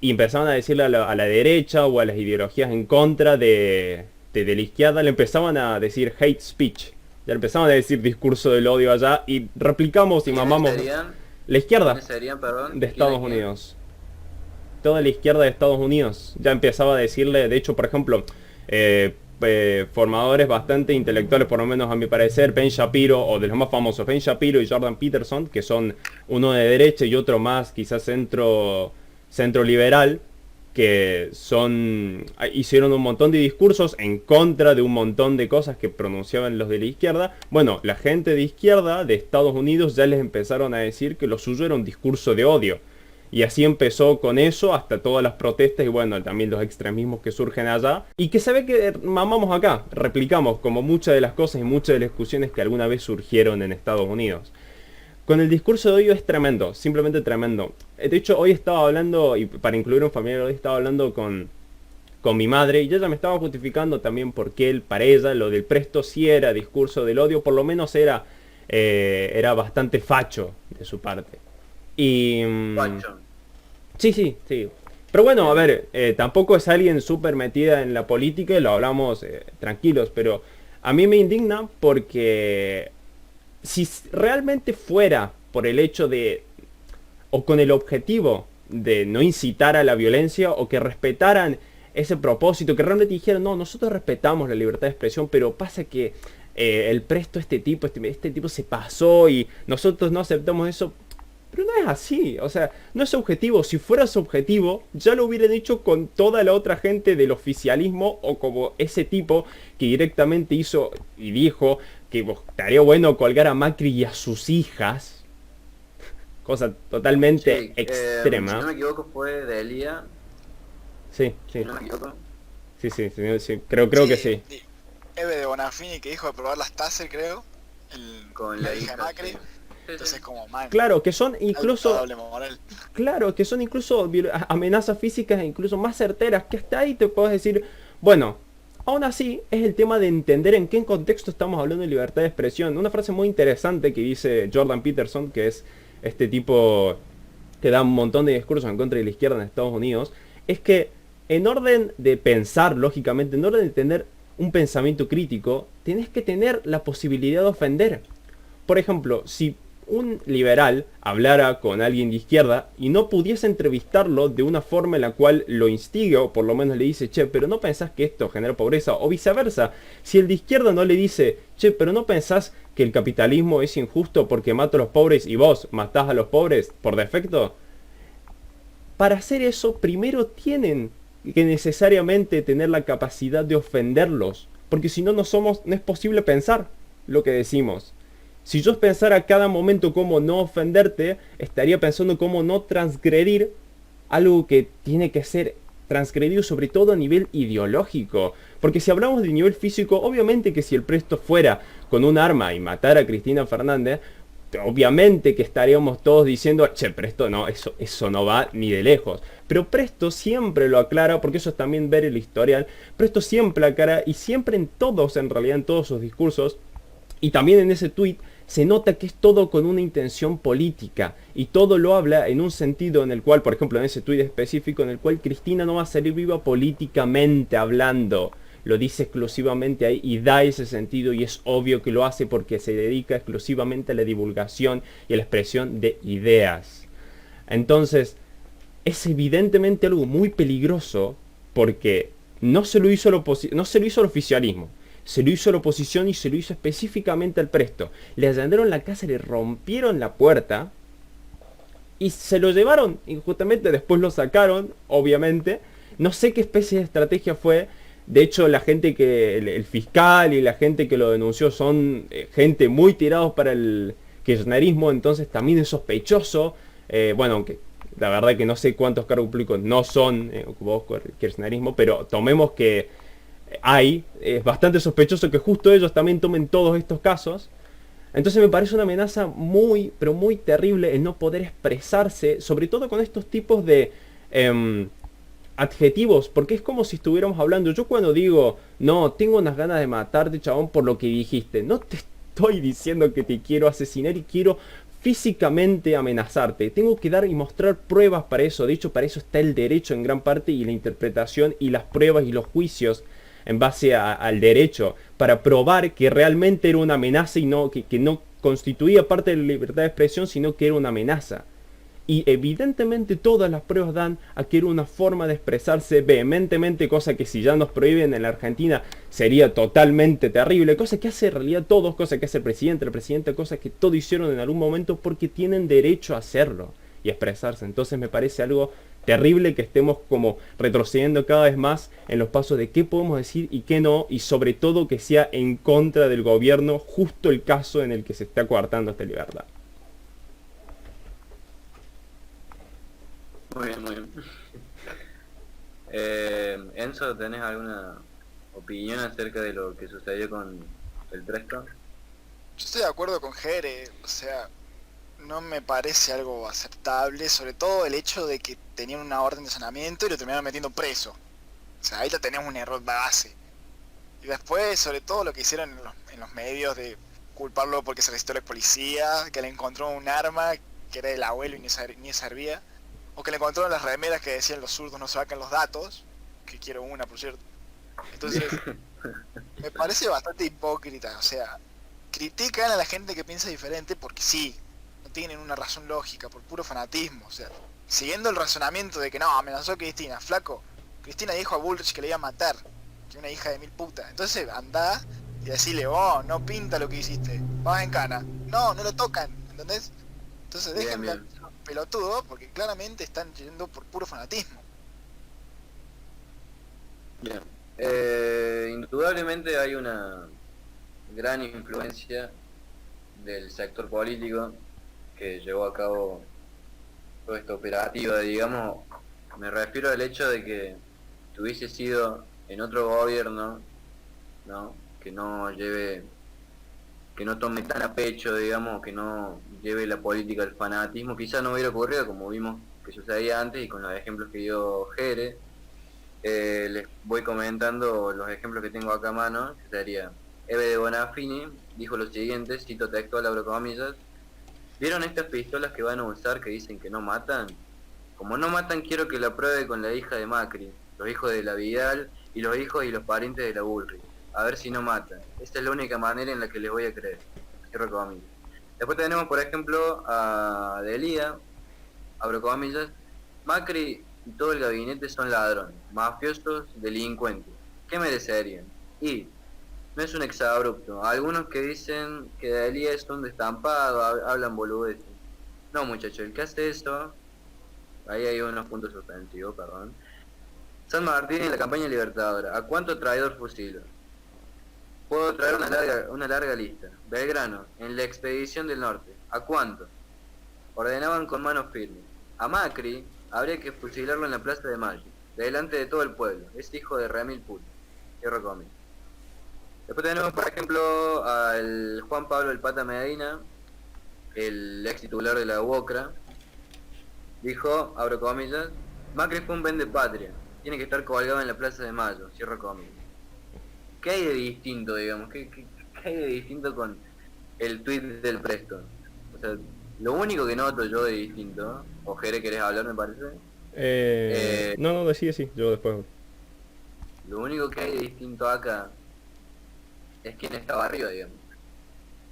[SPEAKER 4] y empezaban a decirle a la derecha o a las ideologías en contra de la izquierda, le empezaban a decir hate speech, ya empezaban a decir discurso del odio allá, y replicamos y mamamos. La izquierda de Estados Unidos. Toda la izquierda de Estados Unidos ya empezaba a decirle, de hecho, por ejemplo, formadores bastante intelectuales, por lo menos a mi parecer, Ben Shapiro, o de los más famosos, Ben Shapiro y Jordan Peterson, que son uno de derecha y otro más quizás centro liberal, que hicieron un montón de discursos en contra de un montón de cosas que pronunciaban los de la izquierda. Bueno, la gente de izquierda de Estados Unidos ya les empezaron a decir que lo suyo era un discurso de odio. Y así empezó con eso hasta todas las protestas y bueno, también los extremismos que surgen allá. Y que se ve que mamamos acá, replicamos como muchas de las cosas y muchas de las discusiones que alguna vez surgieron en Estados Unidos. Con el discurso de odio es tremendo, simplemente tremendo. De hecho, hoy estaba hablando, y para incluir un familiar, hoy estaba hablando con mi madre, y ella me estaba justificando también porque para ella lo del Presto sí era discurso del odio, por lo menos era bastante facho de su parte. Y Sí, sí, sí. Pero bueno, a ver, tampoco es alguien súper metida en la política y lo hablamos tranquilos, pero a mí me indigna porque si realmente fuera por el hecho de, o con el objetivo de no incitar a la violencia, o que respetaran ese propósito, que realmente dijeran, no, nosotros respetamos la libertad de expresión, pero pasa que el presto este tipo se pasó y nosotros no aceptamos eso. Pero no es así, o sea, no es objetivo. Si fuera su objetivo, ya lo hubieran hecho con toda la otra gente del oficialismo, o como ese tipo que directamente hizo y dijo que estaría bueno colgar a Macri y a sus hijas. Cosa totalmente
[SPEAKER 3] Sí,
[SPEAKER 4] extrema.
[SPEAKER 3] si no me equivoco fue Delia,
[SPEAKER 4] Sí, sí,
[SPEAKER 3] si no me equivoco.
[SPEAKER 4] sí, creo que sí.
[SPEAKER 5] Eve de Bonafini que dijo de probar las Taser, creo.
[SPEAKER 3] Con
[SPEAKER 5] la
[SPEAKER 3] la
[SPEAKER 5] hija de
[SPEAKER 3] hija,
[SPEAKER 5] Macri.
[SPEAKER 3] sí. Sí,
[SPEAKER 5] Entonces
[SPEAKER 3] sí.
[SPEAKER 5] como, man,
[SPEAKER 4] Claro, que son
[SPEAKER 5] alta
[SPEAKER 4] incluso,
[SPEAKER 5] doble moral.
[SPEAKER 4] claro, que son incluso amenazas físicas incluso más certeras, que hasta ahí te puedes decir, bueno, aún así es el tema de entender en qué contexto estamos hablando de libertad de expresión. Una frase muy interesante que dice Jordan Peterson, que es este tipo que da un montón de discursos en contra de la izquierda en Estados Unidos, es que en orden de pensar lógicamente, en orden de tener un pensamiento crítico, tienes que tener la posibilidad de ofender. Por ejemplo, si un liberal hablara con alguien de izquierda y no pudiese entrevistarlo de una forma en la cual lo instigue, o por lo menos le dice, che, pero no pensás que esto genera pobreza, o viceversa, si el de izquierda no le dice, che, pero no pensás que el capitalismo es injusto porque mata a los pobres y vos matás a los pobres por defecto. Para hacer eso, primero tienen que necesariamente tener la capacidad de ofenderlos, porque si no, no es posible pensar lo que decimos. Si yo pensara a cada momento cómo no ofenderte, estaría pensando cómo no transgredir algo que tiene que ser transgredido, sobre todo a nivel ideológico. Porque si hablamos de nivel físico, obviamente que si el Presto fuera con un arma y matara a Cristina Fernández, obviamente que estaríamos todos diciendo, che, Presto no, eso no va ni de lejos. Pero Presto siempre lo aclara, porque eso es también ver el historial. Presto siempre aclara, y siempre en realidad en todos sus discursos, y también en ese tweet, se nota que es todo con una intención política, y todo lo habla en un sentido en el cual, por ejemplo en ese tweet específico, en el cual Cristina no va a salir viva políticamente hablando. Lo dice exclusivamente ahí y da ese sentido, y es obvio que lo hace porque se dedica exclusivamente a la divulgación y a la expresión de ideas. Entonces, es evidentemente algo muy peligroso, porque no se lo hizo el oficialismo. Se lo hizo la oposición y se lo hizo específicamente al Presto. Le allanaron la casa, le rompieron la puerta y se lo llevaron. Y justamente después lo sacaron, obviamente. No sé qué especie de estrategia fue. De hecho, la gente el fiscal y la gente que lo denunció son gente muy tirados para el kirchnerismo. Entonces también es sospechoso. Bueno, aunque la verdad que no sé cuántos cargos públicos no son ocupados por el kirchnerismo. Pero tomemos que es bastante sospechoso que justo ellos también tomen todos estos casos. Entonces me parece una amenaza muy, pero muy terrible el no poder expresarse, sobre todo con estos tipos de adjetivos, porque es como si estuviéramos hablando. Yo cuando digo, no, tengo unas ganas de matarte, chabón, por lo que dijiste, no te estoy diciendo que te quiero asesinar y quiero físicamente amenazarte. Tengo que dar y mostrar pruebas para eso. De hecho, para eso está el derecho en gran parte, y la interpretación y las pruebas y los juicios en base al derecho, para probar que realmente era una amenaza y que no constituía parte de la libertad de expresión, sino que era una amenaza. Y evidentemente todas las pruebas dan a que era una forma de expresarse vehementemente, cosa que si ya nos prohíben en la Argentina sería totalmente terrible, cosa que hace en realidad todos, cosa que hace el presidente, la presidenta, cosas que todos hicieron en algún momento porque tienen derecho a hacerlo y a expresarse. Entonces me parece algo terrible que estemos como retrocediendo cada vez más en los pasos de qué podemos decir y qué no, y sobre todo que sea en contra del gobierno, justo el caso en el que se está coartando esta libertad.
[SPEAKER 3] Muy bien, muy bien. Enzo, ¿tenés alguna opinión acerca de lo que sucedió con el Presto?
[SPEAKER 5] Yo estoy de acuerdo con Jere, o sea, no me parece algo aceptable, sobre todo el hecho de que tenían una orden de allanamiento y lo terminaron metiendo preso. O sea, ahí ya tenemos un error base. Y después, sobre todo lo que hicieron en los medios de culparlo porque se resistió a la policía, que le encontró un arma que era del abuelo y ni servía. O que le encontraron las remeras que decían los zurdos no sacan los datos, que quiero una, por cierto. Entonces, me parece bastante hipócrita, o sea, critican a la gente que piensa diferente porque sí, no tienen una razón lógica, por puro fanatismo, o sea, siguiendo el razonamiento de que no, amenazó a Cristina, flaco, Cristina dijo a Bullrich que le iba a matar, que una hija de mil putas, entonces anda y decirle, oh, no pinta lo que hiciste, vas en cana, no lo tocan, ¿entendés? Entonces
[SPEAKER 3] Bien,
[SPEAKER 5] déjenme
[SPEAKER 3] bien.
[SPEAKER 5] pelotudo porque claramente están yendo por puro fanatismo.
[SPEAKER 3] Bien. Indudablemente hay una gran influencia del sector político que llevó a cabo toda esta operativa, digamos. Me refiero al hecho de que hubiese sido en otro gobierno, ¿no? Que no tome tan a pecho, digamos, que no lleve la política al fanatismo, quizás no hubiera ocurrido como vimos que sucedía antes y con los ejemplos que dio Jere. Les voy comentando los ejemplos que tengo acá a mano, que sería Eve de Bonafini, dijo lo siguiente, cito textual, abro comillas: ¿vieron estas pistolas que van a usar que dicen que no matan? Como no matan, quiero que la pruebe con la hija de Macri, los hijos de la Vidal y los hijos y los parientes de la Bullrich, a ver si no matan. Esta es la única manera en la que les voy a creer. Cierro comillas. Después tenemos, por ejemplo, a Delía, abro comillas: Macri y todo el gabinete son ladrones, mafiosos, delincuentes. ¿Qué merecerían? Y no es un exabrupto. Algunos que dicen que Delía es un destampado, hablan boludeces. No, muchachos, el que hace eso, ahí hay unos puntos suspensivos, perdón. San Martín en la campaña libertadora, ¿a cuánto traidor fusilo? Puedo traer una larga lista. Belgrano, en la expedición del norte, ¿a cuánto? Ordenaban con manos firmes. A Macri habría que fusilarlo en la Plaza de Mayo, delante de todo el pueblo. Es hijo de remil puto. Cierro comillas. Después tenemos, por ejemplo, al Juan Pablo el Pata Medina, el ex titular de la UOCRA. Dijo, abro comillas: Macri fue un vendepatria, tiene que estar colgado en la Plaza de Mayo, cierro comillas. ¿Qué hay de distinto, digamos? ¿Qué hay de distinto con el tuit del Preston? O sea, lo único que noto yo de distinto, o Jere, ¿querés hablar, me parece?
[SPEAKER 4] No, decide, sí, yo después.
[SPEAKER 3] Lo único que hay de distinto acá es quién estaba arriba, digamos.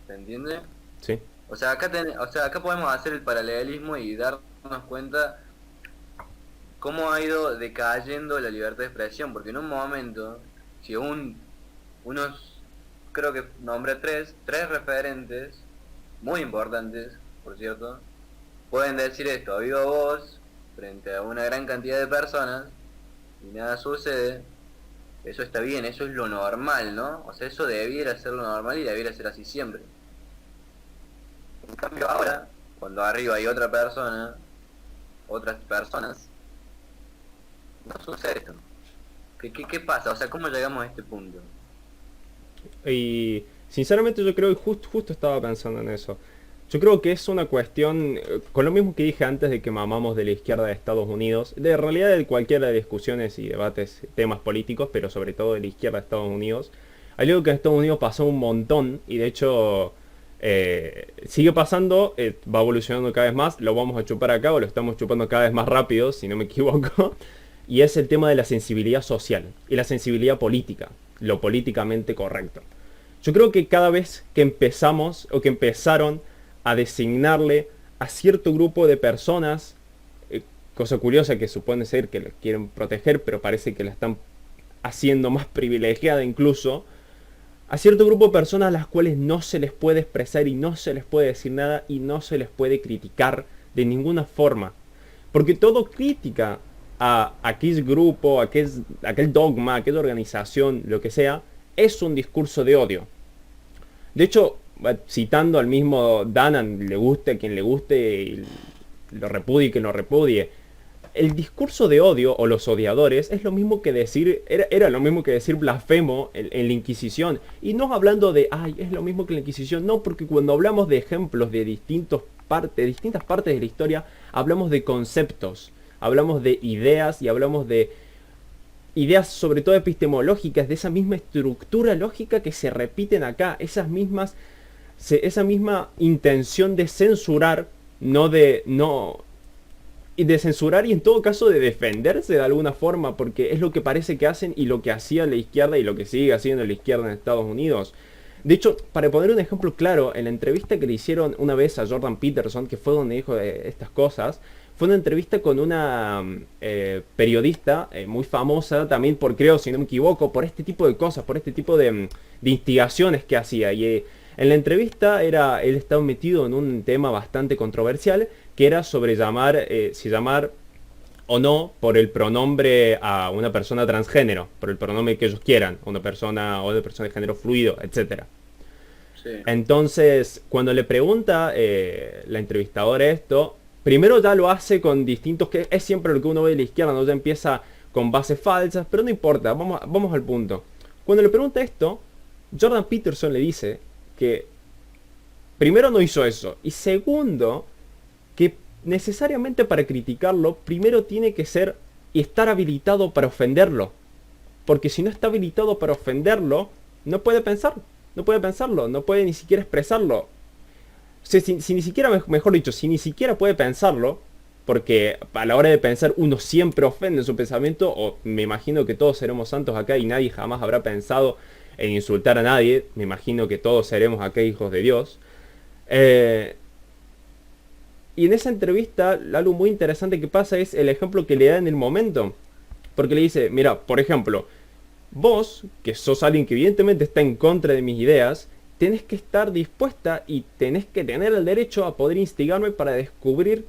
[SPEAKER 3] ¿Se entiende?
[SPEAKER 4] Sí.
[SPEAKER 3] O sea, acá podemos hacer el paralelismo y darnos cuenta cómo ha ido decayendo la libertad de expresión, porque en un momento, si unos, creo que nombré tres referentes muy importantes, por cierto, pueden decir esto a viva voz frente a una gran cantidad de personas y nada sucede, eso está bien, eso es lo normal, ¿no? O sea, eso debiera ser lo normal y debiera ser así siempre. En cambio ahora, cuando arriba hay otras personas, no sucede esto. ¿Qué pasa? O sea, ¿cómo llegamos a este punto?
[SPEAKER 4] Y sinceramente yo creo, y justo estaba pensando en eso. Yo creo que es una cuestión, con lo mismo que dije antes de que mamamos de la izquierda de Estados Unidos, de realidad de cualquiera de discusiones y debates, temas políticos, pero sobre todo de la izquierda de Estados Unidos. Hay algo que en Estados Unidos pasó un montón y de hecho sigue pasando, va evolucionando cada vez más, lo vamos a chupar acá o lo estamos chupando cada vez más rápido, si no me equivoco, y es el tema de la sensibilidad social y la sensibilidad política, lo políticamente correcto. Yo creo que cada vez que empezamos o que empezaron a designarle a cierto grupo de personas, cosa curiosa que supone ser que los quieren proteger, pero parece que la están haciendo más privilegiada incluso, a cierto grupo de personas a las cuales no se les puede expresar y no se les puede decir nada y no se les puede criticar de ninguna forma. Porque todo crítica a aquel grupo, aquel dogma, aquella organización, lo que sea, es un discurso de odio. De hecho, citando al mismo Danan, le guste a quien le guste, y lo repudie quien lo repudie, el discurso de odio o los odiadores es lo mismo que decir, era lo mismo que decir blasfemo en la Inquisición. Y no hablando de, ay, es lo mismo que la Inquisición, no, porque cuando hablamos de ejemplos de distintas partes de la historia, hablamos de conceptos, hablamos de ideas y hablamos de ideas sobre todo epistemológicas, de esa misma estructura lógica que se repiten acá, esa misma intención de censurar, y de censurar y en todo caso de defenderse de alguna forma, porque es lo que parece que hacen y lo que hacía la izquierda y lo que sigue haciendo la izquierda en Estados Unidos. De hecho, para poner un ejemplo claro, en la entrevista que le hicieron una vez a Jordan Peterson, que fue donde dijo estas cosas, fue una entrevista con una periodista muy famosa, también por, creo, si no me equivoco, por este tipo de cosas, por este tipo de instigaciones que hacía. Y en la entrevista él estaba metido en un tema bastante controversial, que era sobre si llamar o no por el pronombre a una persona transgénero, por el pronombre que ellos quieran, una persona o de persona de género fluido, etcétera.
[SPEAKER 3] Sí.
[SPEAKER 4] Entonces, cuando le pregunta la entrevistadora esto, primero ya lo hace con distintos, que es siempre lo que uno ve de la izquierda, ¿no? Ya empieza con bases falsas, pero no importa, vamos al punto. Cuando le pregunta esto, Jordan Peterson le dice que primero no hizo eso, y segundo, que necesariamente para criticarlo, primero tiene que ser y estar habilitado para ofenderlo. Porque si no está habilitado para ofenderlo, no puede pensarlo, no puede ni siquiera expresarlo. Si ni siquiera, mejor dicho, si ni siquiera puede pensarlo, porque a la hora de pensar uno siempre ofende en su pensamiento, o me imagino que todos seremos santos acá y nadie jamás habrá pensado en insultar a nadie, me imagino que todos seremos acá hijos de Dios. Y en esa entrevista, algo muy interesante que pasa es el ejemplo que le da en el momento. Porque le dice, mira, por ejemplo, vos, que sos alguien que evidentemente está en contra de mis ideas, tenés que estar dispuesta y tenés que tener el derecho a poder instigarme para descubrir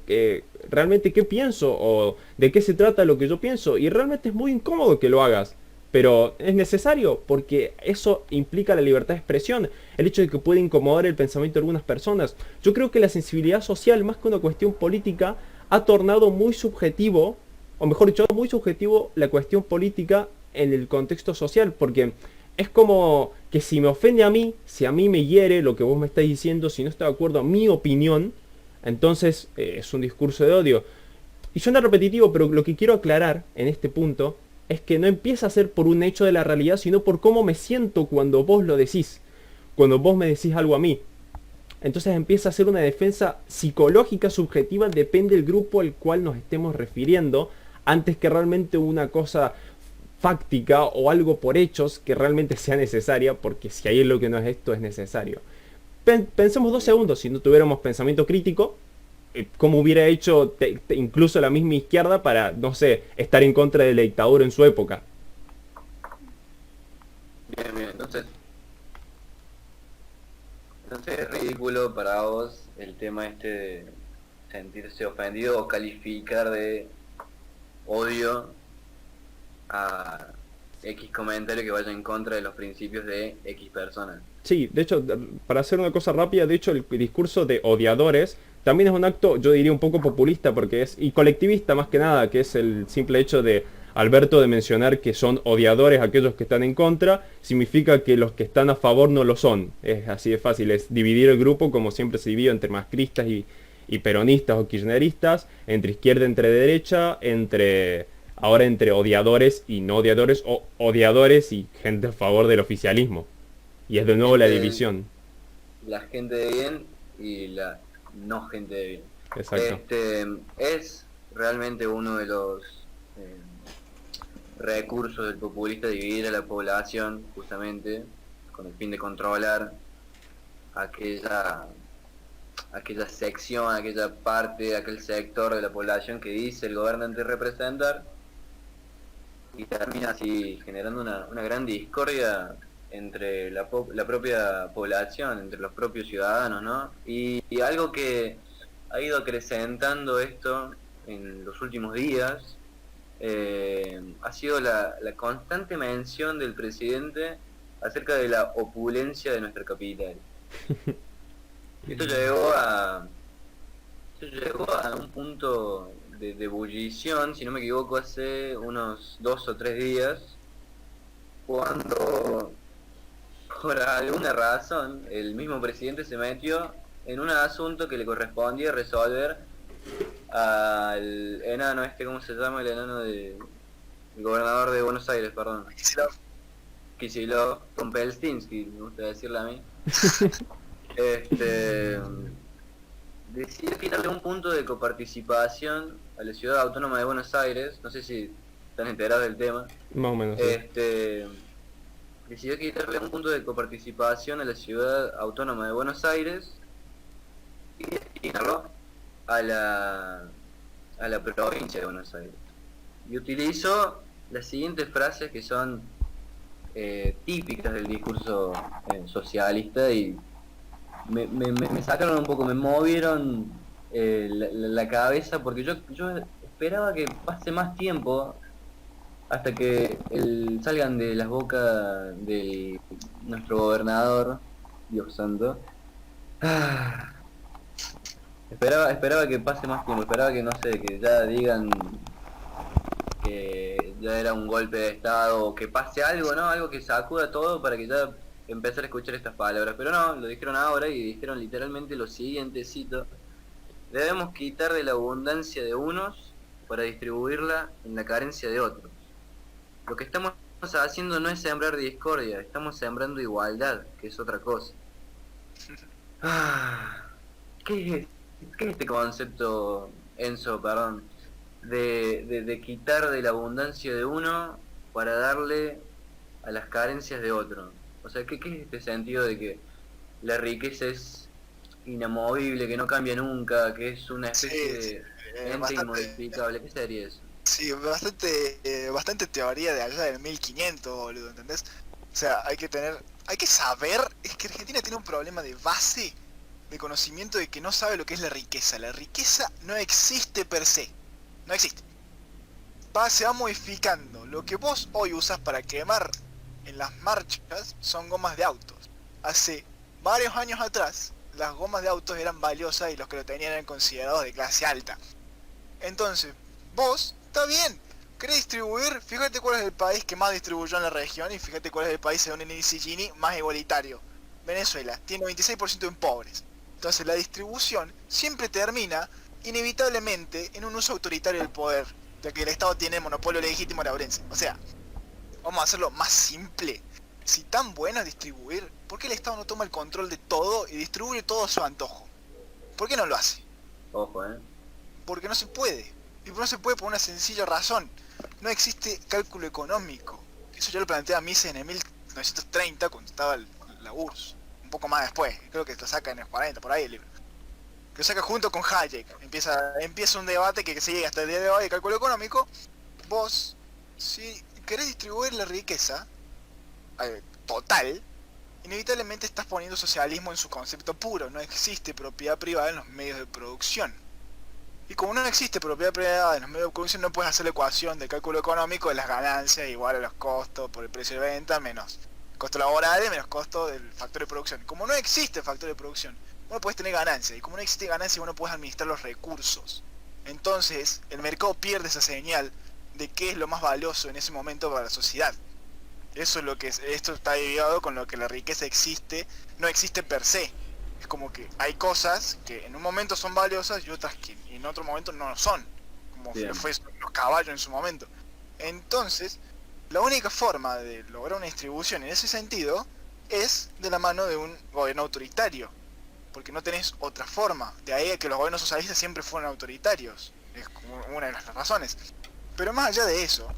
[SPEAKER 4] realmente qué pienso o de qué se trata lo que yo pienso. Y realmente es muy incómodo que lo hagas. Pero es necesario porque eso implica la libertad de expresión, el hecho de que puede incomodar el pensamiento de algunas personas. Yo creo que la sensibilidad social, más que una cuestión política, ha tornado muy subjetivo, o mejor dicho, muy subjetivo la cuestión política en el contexto social, porque es como que si me ofende a mí, si a mí me hiere lo que vos me estás diciendo, si no está de acuerdo a mi opinión, entonces es un discurso de odio. Y suena repetitivo, pero lo que quiero aclarar en este punto es que no empieza a ser por un hecho de la realidad, sino por cómo me siento cuando vos lo decís, cuando vos me decís algo a mí. Entonces empieza a ser una defensa psicológica subjetiva, depende del grupo al cual nos estemos refiriendo, antes que realmente una cosa fáctica o algo por hechos que realmente sea necesaria, porque si hay lo que no es esto, es necesario. Pensemos 2 segundos, si no tuviéramos pensamiento crítico, como hubiera hecho incluso la misma izquierda para, no sé, estar en contra de la dictadura en su época.
[SPEAKER 3] Bien, entonces es ridículo para vos el tema este de sentirse ofendido o calificar de odio a X comentario que vaya en contra de los principios de X personas.
[SPEAKER 4] Sí, de hecho, para hacer una cosa rápida, de hecho el discurso de odiadores también es un acto, yo diría, un poco populista porque es, y colectivista más que nada, que es el simple hecho de Alberto de mencionar que son odiadores aquellos que están en contra, significa que los que están a favor no lo son. Es así de fácil, es dividir el grupo como siempre se divide entre macristas y peronistas o kirchneristas, entre izquierda, entre derecha, ahora entre odiadores y no odiadores, o odiadores y gente a favor del oficialismo. Y es de nuevo la división.
[SPEAKER 3] La gente de bien y la no gente de bien.
[SPEAKER 4] Exacto.
[SPEAKER 3] Es realmente uno de los recursos del populista, dividir a la población justamente con el fin de controlar aquella sección, aquella parte, aquel sector de la población que dice el gobernante representar, y termina así generando una gran discordia entre la propia población, entre los propios ciudadanos, ¿no? Y algo que ha ido acrecentando esto en los últimos días ha sido la constante mención del presidente acerca de la opulencia de nuestra capital. Esto llegó a un punto de ebullición, si no me equivoco, hace unos 2 o 3 días, cuando por alguna razón el mismo presidente se metió en un asunto que le correspondía resolver al enano ¿cómo se llama? El enano el gobernador de Buenos Aires, perdón. Kicillof, con Pelstinsky, me gusta decirle a mí. decidió quitarle un punto de coparticipación a la Ciudad Autónoma de Buenos Aires, no sé si están enterados del tema,
[SPEAKER 4] Más o menos. Sí.
[SPEAKER 3] Decidió quitarle un punto de coparticipación a la Ciudad Autónoma de Buenos Aires y destinarlo a la provincia de Buenos Aires. Y utilizó las siguientes frases que son típicas del discurso socialista y me sacaron un poco, me movieron la cabeza, porque yo esperaba que pase más tiempo hasta que salgan de las bocas de nuestro gobernador, Dios santo. Esperaba que pase más tiempo, esperaba que, no sé, que ya digan que ya era un golpe de estado, o que pase algo, ¿no? Algo que sacuda todo para que ya empezar a escuchar estas palabras. Pero no, lo dijeron ahora y dijeron literalmente lo siguiente, cito: debemos quitar de la abundancia de unos para distribuirla en la carencia de otros. Lo que estamos haciendo no es sembrar discordia, estamos sembrando igualdad, que es otra cosa. ¿Qué es este concepto, Enzo, perdón, de quitar de la abundancia de uno para darle a las carencias de otro? O sea, ¿qué es este sentido de que la riqueza es inamovible, que no cambia nunca, que es una especie de ente inmodificable? ¿Qué sería eso?
[SPEAKER 5] Sí, bastante teoría de allá del 1500, boludo, ¿entendés? O sea, hay que saber, es que Argentina tiene un problema de base, de conocimiento, de que no sabe lo que es la riqueza. La riqueza no existe per se, no existe. Se va modificando. Lo que vos hoy usas para quemar en las marchas son gomas de autos. Hace varios años atrás, las gomas de autos eran valiosas y los que lo tenían eran considerados de clase alta. Entonces, vos, está bien, querés distribuir, fíjate cuál es el país que más distribuyó en la región y fíjate cuál es el país según el índice Gini más igualitario. Venezuela tiene 26% en pobres. Entonces la distribución siempre termina inevitablemente en un uso autoritario del poder, ya que el Estado tiene monopolio legítimo laurense. O sea, vamos a hacerlo más simple. Si tan bueno es distribuir, ¿por qué el Estado no toma el control de todo y distribuye todo a su antojo? ¿Por qué no lo hace?
[SPEAKER 3] Ojo,
[SPEAKER 5] Porque no se puede. Y no se puede por una sencilla razón. No existe cálculo económico. Eso ya lo plantea Mises en el 1930 cuando estaba la URSS. Un poco más después. Creo que lo saca en el 40, por ahí el libro. Que lo saca junto con Hayek. Empieza un debate que sigue hasta el día de hoy de cálculo económico. Vos, si querés distribuir la riqueza total, inevitablemente estás poniendo socialismo en su concepto puro. No existe propiedad privada en los medios de producción. Y como no existe propiedad privada en los medios de producción, no puedes hacer la ecuación del cálculo económico de las ganancias igual a los costos por el precio de venta menos costo laboral menos costo del factor de producción. Como no existe factor de producción, vos no puedes tener ganancia. Y como no existe ganancia, vos no puedes administrar los recursos. Entonces, el mercado pierde esa señal de qué es lo más valioso en ese momento para la sociedad. Eso es lo que esto está derivado con lo que la riqueza existe, no existe per se. Es como que hay cosas que en un momento son valiosas y otras que en otro momento no lo son, como fue los caballos en su momento. Entonces, la única forma de lograr una distribución en ese sentido es de la mano de un gobierno autoritario, porque no tenés otra forma. De ahí a que los gobiernos socialistas siempre fueron autoritarios, es como una de las razones. Pero más allá de eso,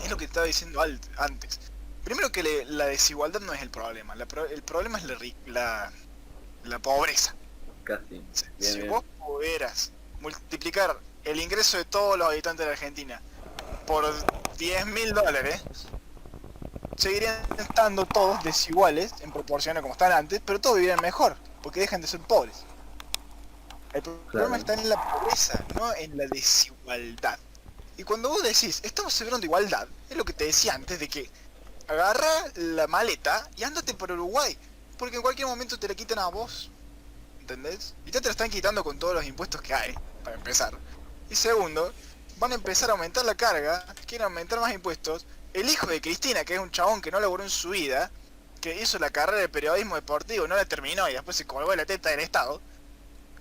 [SPEAKER 5] es lo que estaba diciendo antes. Primero que la desigualdad no es el problema, el problema es la pobreza.
[SPEAKER 3] Casi.
[SPEAKER 5] Si vos pudieras multiplicar el ingreso de todos los habitantes de la Argentina por $10.000, seguirían estando todos desiguales en proporción a como están antes, pero todos vivirían mejor, porque dejan de ser pobres. El problema está en la pobreza, no en la desigualdad. Y cuando vos decís, estamos celebrando igualdad, es lo que te decía antes de que agarra la maleta y ándate por Uruguay, porque en cualquier momento te la quitan a vos, ¿entendés? Y ya te la están quitando con todos los impuestos que hay, para empezar. Y segundo, van a empezar a aumentar la carga, quieren aumentar más impuestos. El hijo de Cristina, que es un chabón que no laburó en su vida, que hizo la carrera de periodismo deportivo, no la terminó y después se colgó de la teta del Estado.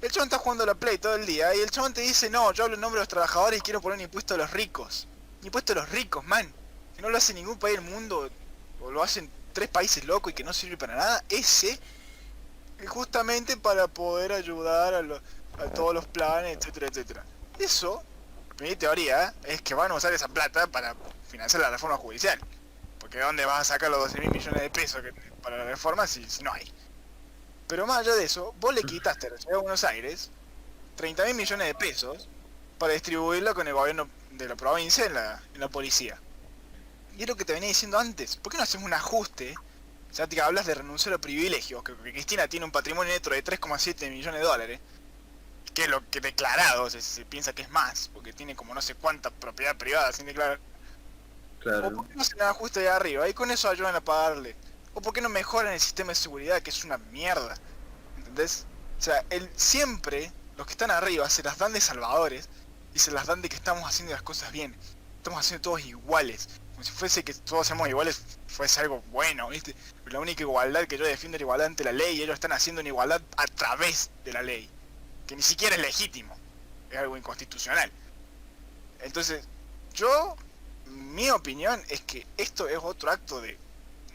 [SPEAKER 5] El chabón está jugando a la Play todo el día y el chabón te dice, no, yo hablo en nombre de los trabajadores y quiero poner un impuesto a los ricos. Un impuesto a los ricos, man. Que no lo hace ningún país del mundo, o lo hacen 3 países locos y que no sirve para nada. Ese es justamente para poder ayudar a todos los planes, etcétera, etcétera. Eso, mi teoría, es que van a usar esa plata para financiar la reforma judicial. Porque ¿de dónde vas a sacar los 12.000 millones de pesos para la reforma si no hay? Pero más allá de eso, vos le quitaste a la ciudad de Buenos Aires 30.000 millones de pesos para distribuirlo con el gobierno de la provincia en la policía. Y es lo que te venía diciendo antes. ¿Por qué no hacemos un ajuste? O sea, te hablas de renunciar a privilegios, que Cristina tiene un patrimonio neto de 3,7 millones de dólares, que es lo que declarado, se piensa que es más, porque tiene como no sé cuánta propiedad privada sin declarar.
[SPEAKER 3] Claro.
[SPEAKER 5] ¿O por qué no hacen un ajuste de arriba? Y con eso ayudan a pagarle. ¿O por qué no mejoran el sistema de seguridad, que es una mierda? ¿Entendés? O sea, siempre los que están arriba se las dan de salvadores y se las dan de que estamos haciendo las cosas bien. Estamos haciendo todos iguales. Como si fuese que todos seamos iguales, fuese algo bueno, ¿viste? Pero la única igualdad que yo defiendo es la igualdad ante la ley, y ellos están haciendo una igualdad a través de la ley, que ni siquiera es legítimo, es algo inconstitucional. Entonces, mi opinión es que esto es otro acto de,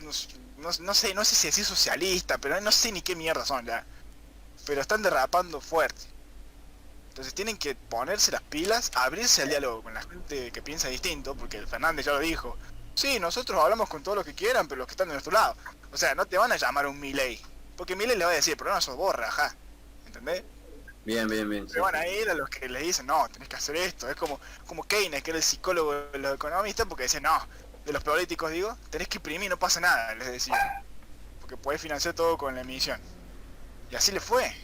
[SPEAKER 5] no sé si decir socialista, pero no sé ni qué mierda son ya, pero están derrapando fuerte. Entonces tienen que ponerse las pilas, abrirse al diálogo con la gente que piensa distinto, porque Fernández ya lo dijo. Sí, nosotros hablamos con todos los que quieran, pero los que están de nuestro lado. O sea, no te van a llamar un Milei, porque Milei le va a decir, pero no sos vos, rajá. ¿Entendés?
[SPEAKER 3] Bien, bien, bien.
[SPEAKER 5] Se van a ir a los que les dicen, no, tenés que hacer esto. Es como Keynes, que era el psicólogo de los economistas, porque decía, no, de los políticos digo, tenés que imprimir, no pasa nada, les decía. Porque podés financiar todo con la emisión. Y así le fue.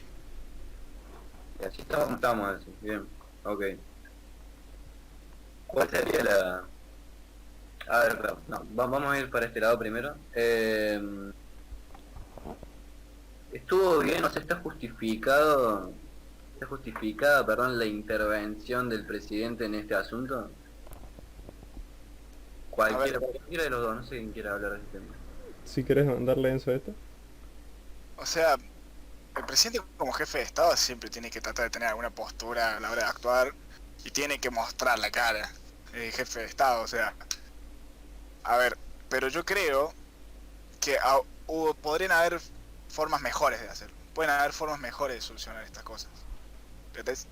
[SPEAKER 3] Y así estamos así. Bien, ok. ¿Cuál sería la...? A ver, no, vamos a ir para este lado primero. Estuvo bien, o sea, está justificada, perdón, la intervención del presidente en este asunto. Cualquiera de los dos, no sé quién quiere hablar de este tema.
[SPEAKER 4] Si querés darle Enzo a esto.
[SPEAKER 5] O sea, el presidente como jefe de Estado siempre tiene que tratar de tener alguna postura a la hora de actuar y tiene que mostrar la cara de jefe de Estado, o sea... A ver, pero yo creo que podrían haber formas mejores de hacerlo. Pueden haber formas mejores de solucionar estas cosas. ¿Entendés?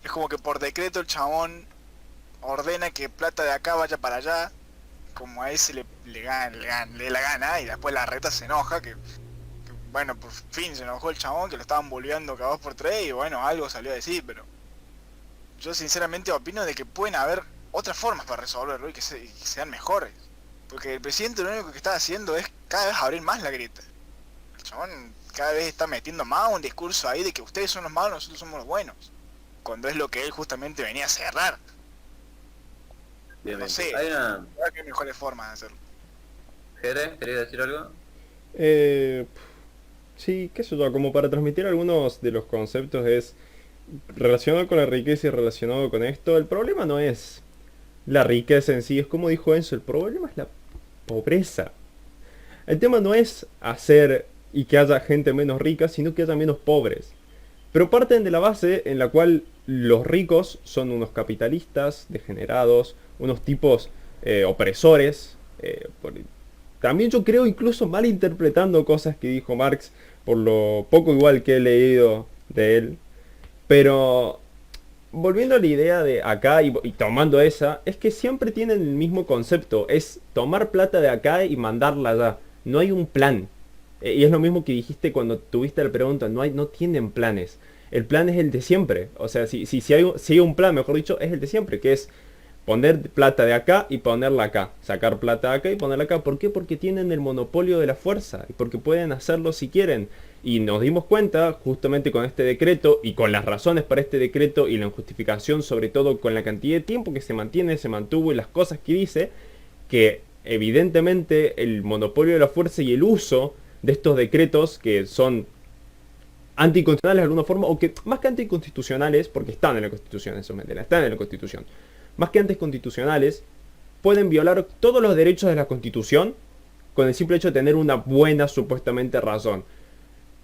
[SPEAKER 5] Es como que por decreto el chabón ordena que plata de acá vaya para allá, como a ese le dé la gana, y después la reta se enoja, que bueno, por fin se enojó el chabón, que lo estaban bulleando cada 2x3, y bueno, algo salió a decir, pero yo sinceramente opino de que pueden haber otras formas para resolverlo y que sean mejores. Porque el presidente lo único que está haciendo es cada vez abrir más la grieta. El chabón cada vez está metiendo más un discurso ahí de que ustedes son los malos, nosotros somos los buenos. Cuando es lo que él justamente venía a cerrar.
[SPEAKER 3] Bien,
[SPEAKER 5] No
[SPEAKER 3] bien.
[SPEAKER 5] sé,
[SPEAKER 3] Hay una...
[SPEAKER 5] hay mejores formas de hacerlo.
[SPEAKER 3] Jere, ¿querías decir algo?
[SPEAKER 4] Sí, qué sé yo, como para transmitir algunos de los conceptos es relacionado con la riqueza y relacionado con esto. El problema no es la riqueza en sí, es como dijo Enzo, el problema es la pobreza. El tema no es hacer y que haya gente menos rica, sino que haya menos pobres. Pero parten de la base en la cual los ricos son unos capitalistas degenerados, unos tipos opresores. También yo creo incluso malinterpretando cosas que dijo Marx, por lo poco igual que he leído de él. Pero volviendo a la idea de acá y tomando esa, es que siempre tienen el mismo concepto, es tomar plata de acá y mandarla allá. No hay un plan. Y es lo mismo que dijiste cuando tuviste la pregunta, no tienen planes. El plan es el de siempre. O sea, si hay un plan, mejor dicho, es el de siempre, que es poner plata de acá y ponerla acá. Sacar plata de acá y ponerla acá. ¿Por qué? Porque tienen el monopolio de la fuerza. Y porque pueden hacerlo si quieren. Y nos dimos cuenta, justamente con este decreto, y con las razones para este decreto, y la justificación, sobre todo con la cantidad de tiempo que se mantuvo, y las cosas que dice, que evidentemente el monopolio de la fuerza y el uso de estos decretos, que son anticonstitucionales de alguna forma, o que más que anticonstitucionales, porque están en la Constitución, eso me entera, están en la Constitución, más que anticonstitucionales, pueden violar todos los derechos de la Constitución con el simple hecho de tener una buena, supuestamente, razón.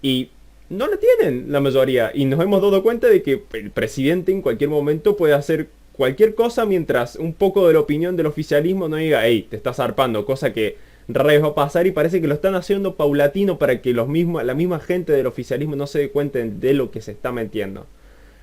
[SPEAKER 4] Y no la tienen la mayoría, y nos hemos dado cuenta de que el presidente en cualquier momento puede hacer cualquier cosa mientras un poco de la opinión del oficialismo no diga, hey, te estás zarpando, cosa que rara vez va a pasar, y parece que lo están haciendo paulatino para que la misma gente del oficialismo no se dé cuenta de lo que se está metiendo.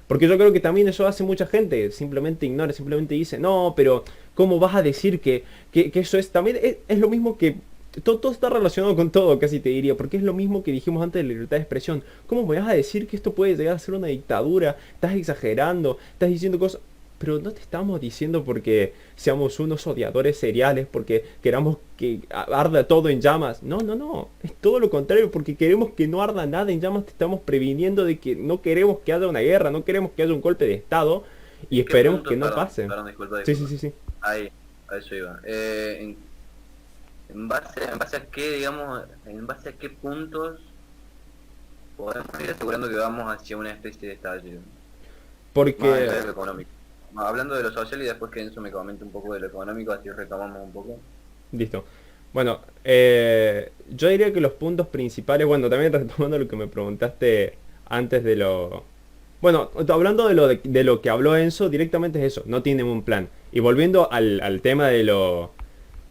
[SPEAKER 4] Porque yo creo que también eso hace mucha gente, simplemente ignora, simplemente dice, no, pero ¿cómo vas a decir que eso es? También es lo mismo que... Todo está relacionado con todo, casi te diría, porque es lo mismo que dijimos antes de la libertad de expresión. ¿Cómo me vas a decir que esto puede llegar a ser una dictadura? Estás exagerando, estás diciendo cosas... Pero no te estamos diciendo porque seamos unos odiadores seriales, porque queramos que arda todo en llamas. No, no, no. Es todo lo contrario, porque queremos que no arda nada en llamas. Te estamos previniendo de que no queremos que haya una guerra, no queremos que haya un golpe de estado. Y esperemos que no pase.
[SPEAKER 3] Perdón, disculpa.
[SPEAKER 4] Sí, sí, sí, sí.
[SPEAKER 3] Ahí, a eso iba. En base a qué, digamos, en base a qué puntos podemos ir asegurando que vamos hacia una especie de estallido. Más allá de
[SPEAKER 4] Porque...
[SPEAKER 3] lo económico. Hablando de lo social y después que Enzo me comente un poco de lo económico, así retomamos un poco.
[SPEAKER 4] Listo. Bueno, yo diría que los puntos principales, bueno, también retomando lo que me preguntaste antes de lo... Bueno, hablando de lo que habló Enzo, directamente es eso, no tienen un plan. Y volviendo al tema de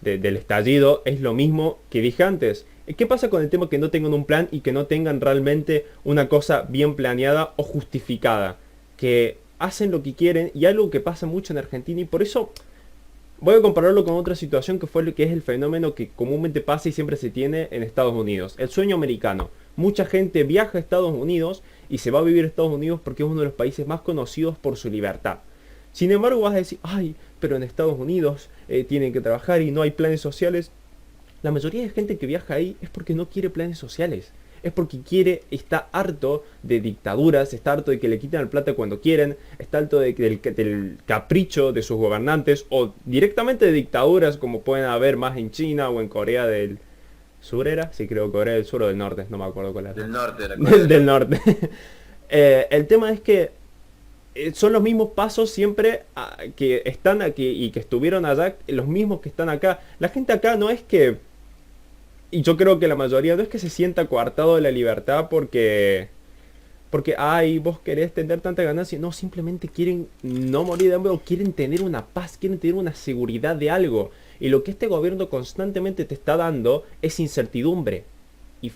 [SPEAKER 4] del estallido, es lo mismo que dije antes. ¿Qué pasa con el tema que no tengan un plan y que no tengan realmente una cosa bien planeada o justificada? Que hacen lo que quieren, y algo que pasa mucho en Argentina, y por eso voy a compararlo con otra situación que fue lo que es el fenómeno que comúnmente pasa y siempre se tiene en Estados Unidos, el sueño americano. Mucha gente viaja a Estados Unidos y se va a vivir a Estados Unidos porque es uno de los países más conocidos por su libertad. Sin embargo, vas a decir, ay, pero en Estados Unidos tienen que trabajar y no hay planes sociales. La mayoría de gente que viaja ahí es porque no quiere planes sociales. Es porque está harto de dictaduras, está harto de que le quiten la plata cuando quieren, está harto del capricho de sus gobernantes, o directamente de dictaduras como pueden haber más en China o en Corea del Sur, ¿era? Sí, creo Corea del Sur o del Norte, no me acuerdo cuál era.
[SPEAKER 3] Del norte de la
[SPEAKER 4] Del norte. El tema es que son los mismos pasos siempre que están aquí y que estuvieron allá, los mismos que están acá. La gente acá no es que... Y yo creo que la mayoría no es que se sienta coartado de la libertad porque, ay, vos querés tener tanta ganancia. No, simplemente quieren no morir de hambre o quieren tener una paz, quieren tener una seguridad de algo. Y lo que este gobierno constantemente te está dando es incertidumbre. Y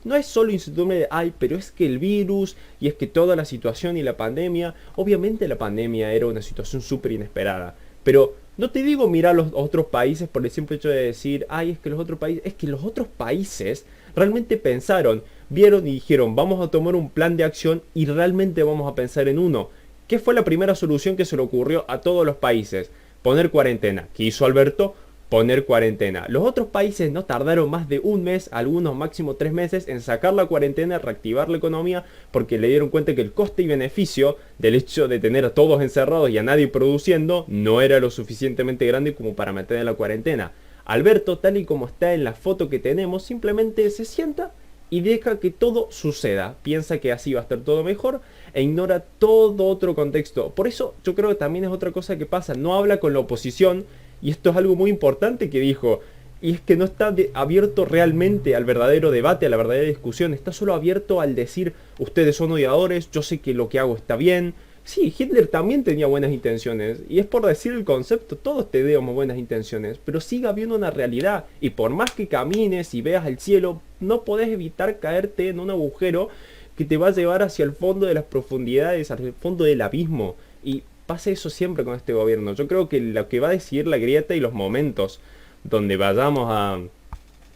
[SPEAKER 4] no es solo incertidumbre de, ay, pero es que el virus y es que toda la situación y la pandemia. Obviamente la pandemia era una situación súper inesperada. Pero no te digo mirar los otros países por el simple hecho de decir, ay, es que los otros países... Es que los otros países realmente pensaron, vieron y dijeron, vamos a tomar un plan de acción y realmente vamos a pensar en uno. ¿Qué fue la primera solución que se le ocurrió a todos los países? Poner cuarentena. ¿Qué hizo Alberto? Poner cuarentena. Los otros países no tardaron más de un mes, algunos máximo 3 meses, en sacar la cuarentena, reactivar la economía, porque le dieron cuenta que el coste y beneficio del hecho de tener a todos encerrados y a nadie produciendo no era lo suficientemente grande como para meter en la cuarentena. Alberto, tal y como está en la foto que tenemos, simplemente se sienta y deja que todo suceda. Piensa que así va a estar todo mejor e ignora todo otro contexto. Por eso yo creo que también es otra cosa que pasa. No habla con la oposición. Y esto es algo muy importante que dijo, y es que no está abierto realmente al verdadero debate, a la verdadera discusión, está solo abierto al decir, ustedes son odiadores, yo sé que lo que hago está bien. Sí, Hitler también tenía buenas intenciones, y es por decir el concepto, todos tenemos buenas intenciones, pero sigue habiendo una realidad, y por más que camines y veas el cielo, no podés evitar caerte en un agujero que te va a llevar hacia el fondo de las profundidades, hacia el fondo del abismo, y pasa eso siempre con este gobierno. Yo creo que lo que va a decidir la grieta y los momentos donde vayamos a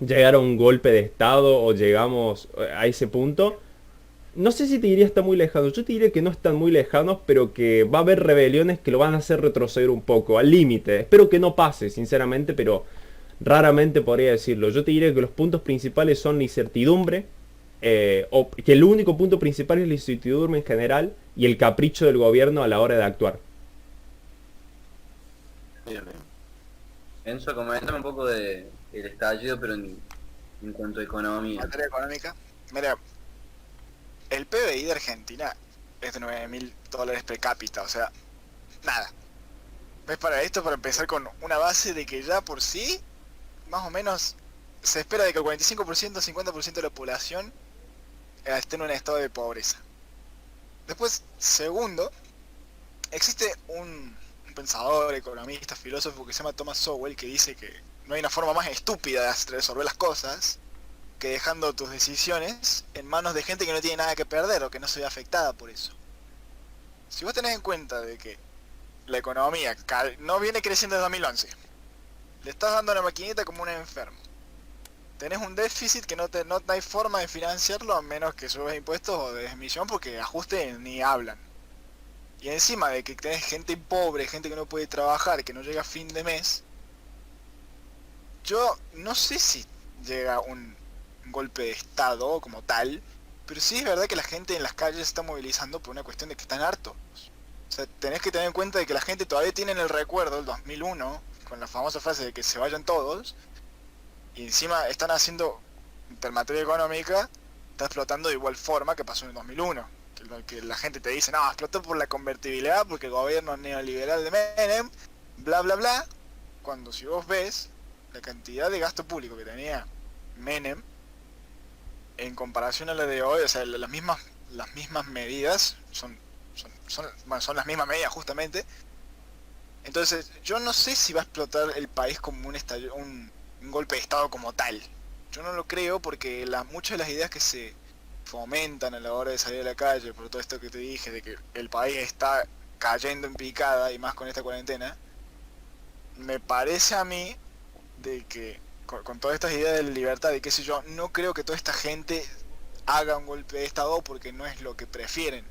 [SPEAKER 4] llegar a un golpe de estado o llegamos a ese punto, no sé si te diría está muy lejano. Yo te diría que no están muy lejanos, pero que va a haber rebeliones que lo van a hacer retroceder un poco, al límite. Espero que no pase, sinceramente, pero raramente podría decirlo. Yo te diría que los puntos principales son la incertidumbre, o que el único punto principal es la incertidumbre en general y el capricho del gobierno a la hora de actuar.
[SPEAKER 3] Bien, bien. Enzo, coméntame un poco del estallido, pero en cuanto a
[SPEAKER 5] En
[SPEAKER 3] economía.
[SPEAKER 5] materia económica, mira, el PBI de Argentina es de $9.000 per cápita, o sea, nada. ¿Ves? Para esto, para empezar con una base de que ya por sí, más o menos, se espera de que el 45%, 50% de la población esté en un estado de pobreza. Después, segundo, existe un pensador, economista, filósofo que se llama Thomas Sowell, que dice que no hay una forma más estúpida de resolver las cosas que dejando tus decisiones en manos de gente que no tiene nada que perder o que no se ve afectada por eso. Si vos tenés en cuenta de que la economía no viene creciendo desde 2011, le estás dando a la maquinita como un enfermo, tenés un déficit que no hay forma de financiarlo a menos que subas impuestos o de emisión, porque ajuste ni hablan. Y encima de que tenés gente pobre, gente que no puede trabajar, que no llega a fin de mes, yo no sé si llega un golpe de estado como tal, pero sí es verdad que la gente en las calles se está movilizando por una cuestión de que están hartos. O sea, tenés que tener en cuenta de que la gente todavía tiene en el recuerdo el 2001, con la famosa frase de que se vayan todos, y encima están haciendo, en materia económica, está explotando de igual forma que pasó en el 2001. Que la gente te dice, no, explotó por la convertibilidad, porque el gobierno neoliberal de Menem, bla bla bla, cuando si vos ves la cantidad de gasto público que tenía Menem en comparación a la de hoy, o sea, las mismas medidas son las mismas medidas justamente. Entonces yo no sé si va a explotar el país como un golpe de estado como tal. Yo no lo creo, porque muchas de las ideas que se fomentan a la hora de salir a la calle, por todo esto que te dije, de que el país está cayendo en picada, y más con esta cuarentena, me parece a mí de que con todas estas ideas de libertad y qué sé yo, no creo que toda esta gente haga un golpe de estado, porque no es lo que prefieren.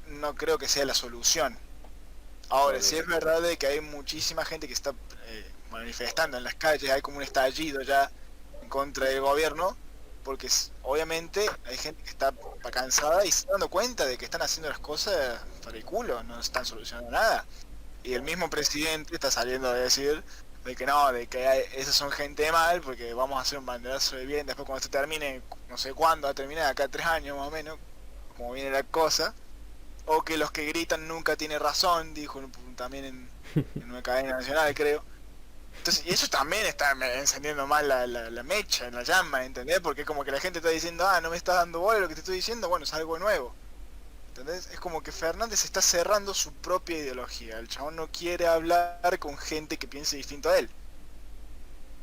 [SPEAKER 5] No creo que sea la solución. Ahora, sí es verdad de que hay muchísima gente que está manifestando en las calles, hay como un estallido ya en contra del gobierno, porque obviamente hay gente que está cansada y se está dando cuenta de que están haciendo las cosas para el culo, no están solucionando nada. Y el mismo presidente está saliendo a decir de que no, de que esas son gente de mal, porque vamos a hacer un banderazo de bien después cuando esto termine, no sé cuándo va a terminar, acá a 3 años más o menos, como viene la cosa. O que los que gritan nunca tienen razón, dijo también en una cadena nacional, creo. Entonces, y eso también está encendiendo más la mecha, la llama, ¿entendés? Porque es como que la gente está diciendo, no me estás dando bola lo que te estoy diciendo, bueno, es algo nuevo. ¿Entendés? Es como que Fernández está cerrando su propia ideología. El chabón no quiere hablar con gente que piense distinto a él.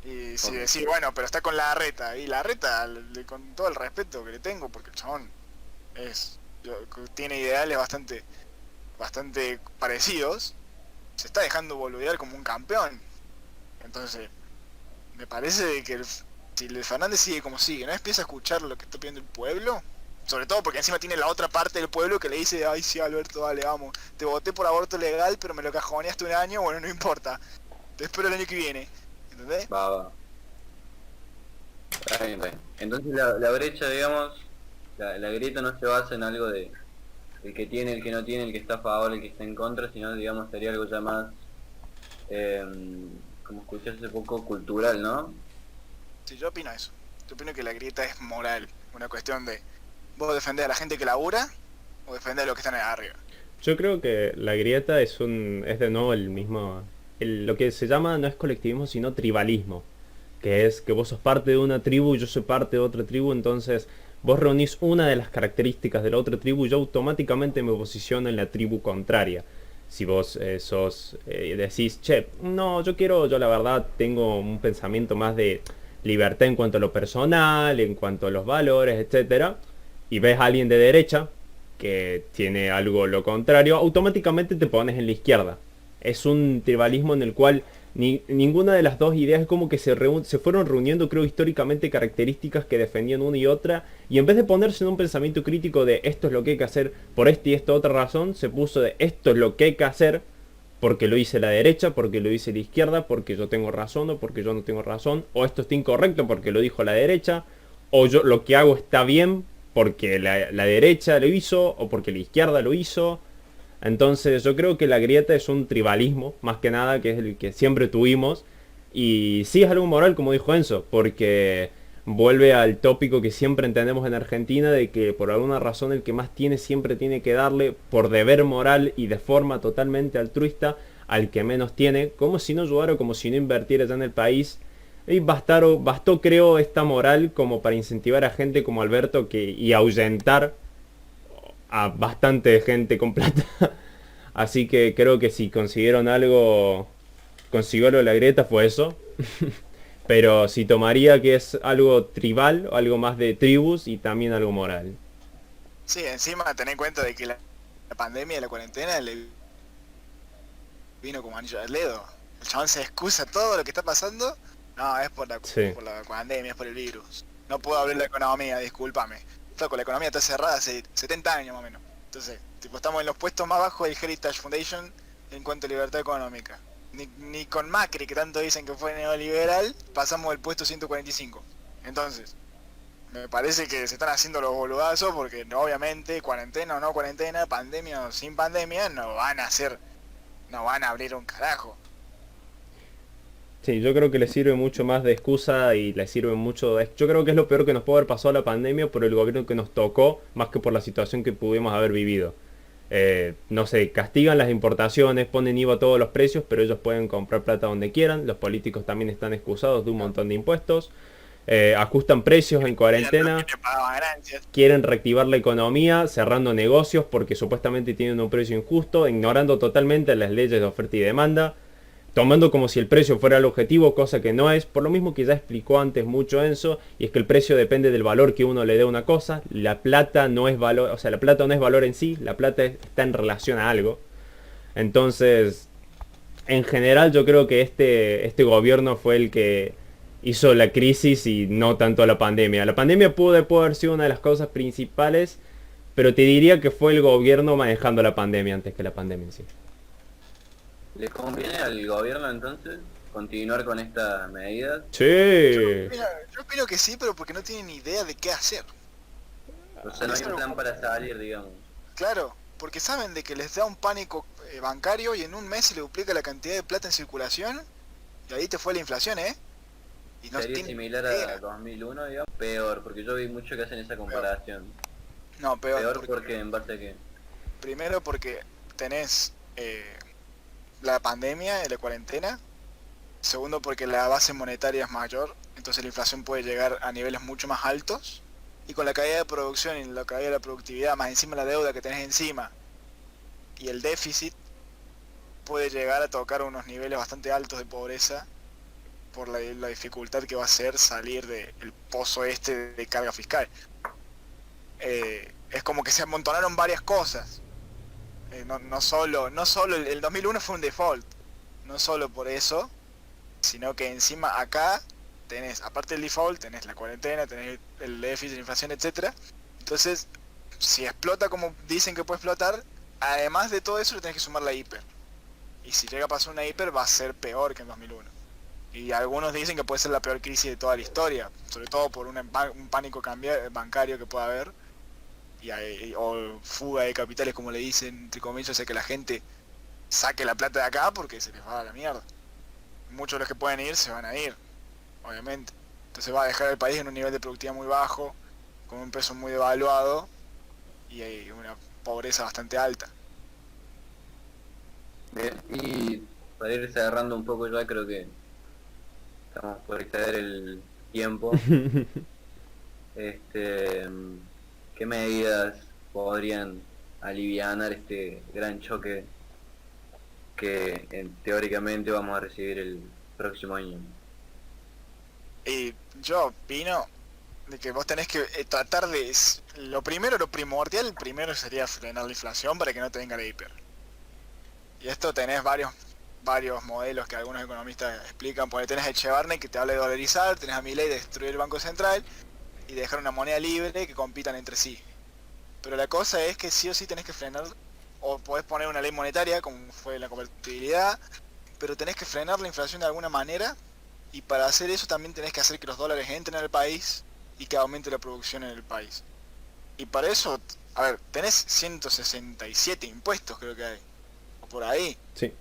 [SPEAKER 5] Y si decir, bueno, pero está con Larreta. Y Larreta, con todo el respeto que le tengo, porque el chabón tiene ideales bastante parecidos, se está dejando boludear como un campeón. Entonces, me parece de que si el Fernández sigue como sigue, no empieza a escuchar lo que está pidiendo el pueblo, sobre todo porque encima tiene la otra parte del pueblo que le dice, ay sí Alberto, dale, vamos, te voté por aborto legal, pero me lo cajoneaste un año, bueno, no importa, te espero el año que viene, ¿entendés?
[SPEAKER 3] Va. Está bien. Entonces la brecha, digamos, la grieta no se basa en algo de el que tiene, el que no tiene, el que está a favor, el que está en contra, sino, digamos, sería algo ya más, como escuché hace poco, cultural, ¿no?
[SPEAKER 5] Sí, yo opino eso. Yo opino que la grieta es moral, una cuestión de vos defendés a la gente que labura o defendés a los que están arriba.
[SPEAKER 4] Yo creo que la grieta es de nuevo el mismo, lo que se llama no es colectivismo sino tribalismo, que es que vos sos parte de una tribu y yo soy parte de otra tribu, entonces vos reunís una de las características de la otra tribu y yo automáticamente me posiciono en la tribu contraria. Si vos decís, che, no, yo la verdad tengo un pensamiento más de libertad en cuanto a lo personal, en cuanto a los valores, etcétera, y ves a alguien de derecha que tiene algo lo contrario, automáticamente te pones en la izquierda. Es un tribalismo en el cual ninguna de las dos ideas es como que se fueron reuniendo, creo, históricamente características que defendían una y otra, y en vez de ponerse en un pensamiento crítico de esto es lo que hay que hacer por esta y esta otra razón, se puso de esto es lo que hay que hacer porque lo hice la derecha, porque lo hice la izquierda, porque yo tengo razón o porque yo no tengo razón, o esto está incorrecto porque lo dijo la derecha, o yo lo que hago está bien porque la derecha lo hizo o porque la izquierda lo hizo. Entonces yo creo que la grieta es un tribalismo, más que nada, que es el que siempre tuvimos. Y sí es algo moral, como dijo Enzo, porque vuelve al tópico que siempre entendemos en Argentina, de que por alguna razón el que más tiene siempre tiene que darle por deber moral y de forma totalmente altruista al que menos tiene, como si no ayudara o como si no invirtiera ya en el país. Y bastó creo esta moral como para incentivar a gente como Alberto y ahuyentar a bastante gente con plata. Así que creo que si consiguieron algo, consiguió lo de la grieta fue eso. Pero si tomaría que es algo tribal, algo más de tribus y también algo moral.
[SPEAKER 5] Sí, encima ten en cuenta de que la la pandemia y la cuarentena le vino como anillo al dedo. El chabón se excusa todo lo que está pasando. No, es por
[SPEAKER 4] Sí.
[SPEAKER 5] por la pandemia, es por el virus. No puedo abrir la economía, discúlpame. Flaco, la economía está cerrada hace 70 años más o menos. Entonces, tipo, estamos en los puestos más bajos del Heritage Foundation en cuanto a libertad económica. Ni con Macri, que tanto dicen que fue neoliberal, pasamos del puesto 145. Entonces, me parece que se están haciendo los boludazos porque obviamente, cuarentena o no cuarentena, pandemia o sin pandemia, no van a abrir un carajo.
[SPEAKER 4] Sí, yo creo que le sirve mucho más de excusa y le sirve mucho. Yo creo que es lo peor que nos puede haber pasado a la pandemia por el gobierno que nos tocó, más que por la situación que pudimos haber vivido. No sé, castigan las importaciones, ponen IVA a todos los precios, pero ellos pueden comprar plata donde quieran. Los políticos también están excusados de un montón de impuestos. Ajustan precios en cuarentena.
[SPEAKER 5] Que pagaban ganancias.
[SPEAKER 4] Quieren reactivar la economía cerrando negocios porque supuestamente tienen un precio injusto, ignorando totalmente las leyes de oferta y demanda, tomando como si el precio fuera el objetivo, cosa que no es, por lo mismo que ya explicó antes mucho Enzo, y es que el precio depende del valor que uno le dé a una cosa. La plata no es valor, o sea, la plata no es valor en sí, la plata está en relación a algo. Entonces, en general yo creo que este gobierno fue el que hizo la crisis y no tanto la pandemia. La pandemia pudo haber sido una de las causas principales, pero te diría que fue el gobierno manejando la pandemia antes que la pandemia en sí.
[SPEAKER 3] ¿Le conviene al gobierno entonces continuar con estas medidas?
[SPEAKER 4] Sí.
[SPEAKER 5] Yo opino que sí, pero porque no tienen ni idea de qué hacer.
[SPEAKER 3] O sea, no hay un plan para salir, digamos.
[SPEAKER 5] Claro, porque saben de que les da un pánico bancario y en un mes se le duplica la cantidad de plata en circulación y ahí te fue la inflación, ¿eh? Y no
[SPEAKER 3] Sería
[SPEAKER 5] tienen
[SPEAKER 3] similar
[SPEAKER 5] idea.
[SPEAKER 3] a 2001, digamos. Peor, porque yo vi mucho que hacen esa comparación.
[SPEAKER 5] No, peor,
[SPEAKER 3] Peor porque en base a qué.
[SPEAKER 5] primero porque tenés la pandemia y la cuarentena. Segundo porque la base monetaria es mayor, entonces la inflación puede llegar a niveles mucho más altos. Y con la caída de producción y la caída de la productividad, más encima la deuda que tenés encima y el déficit, puede llegar a tocar unos niveles bastante altos de pobreza por la dificultad que va a ser salir del pozo este de carga fiscal. Es como que se amontonaron varias cosas. No solo el 2001 fue un default, no solo por eso, sino que encima acá tenés, aparte del default, tenés la cuarentena, tenés el déficit, la inflación, etcétera. Entonces, si explota como dicen que puede explotar, además de todo eso le tenés que sumar la hiper. Y si llega a pasar una hiper va a ser peor que en 2001. Y algunos dicen que puede ser la peor crisis de toda la historia, sobre todo por un pánico bancario que pueda haber. O fuga de capitales, como le dicen, entre comillas, o sea que la gente saque la plata de acá porque se les va a la mierda. Muchos de los que pueden ir se van a ir, obviamente. Entonces va a dejar el país en un nivel de productividad muy bajo, con un peso muy devaluado y hay una pobreza bastante alta.
[SPEAKER 3] Bien, y para ir cerrando un poco ya creo que estamos por exceder el tiempo. ¿Qué medidas podrían alivianar este gran choque que teóricamente vamos a recibir el próximo año?
[SPEAKER 5] Y yo opino de que vos tenés que tratar de... Lo primordial, primero sería frenar la inflación para que no te venga la hiper. Y esto tenés varios modelos que algunos economistas explican, porque tenés a Echevarne que te habla de dolarizar, tenés a Milei de destruir el Banco Central y dejar una moneda libre que compitan entre sí. Pero la cosa es que sí o sí tenés que frenar, o podés poner una ley monetaria como fue la convertibilidad, pero tenés que frenar la inflación de alguna manera, y para hacer eso también tenés que hacer que los dólares entren al país y que aumente la producción en el país. Y para eso, a ver, tenés 167 impuestos creo que hay, o por ahí.
[SPEAKER 4] Sí.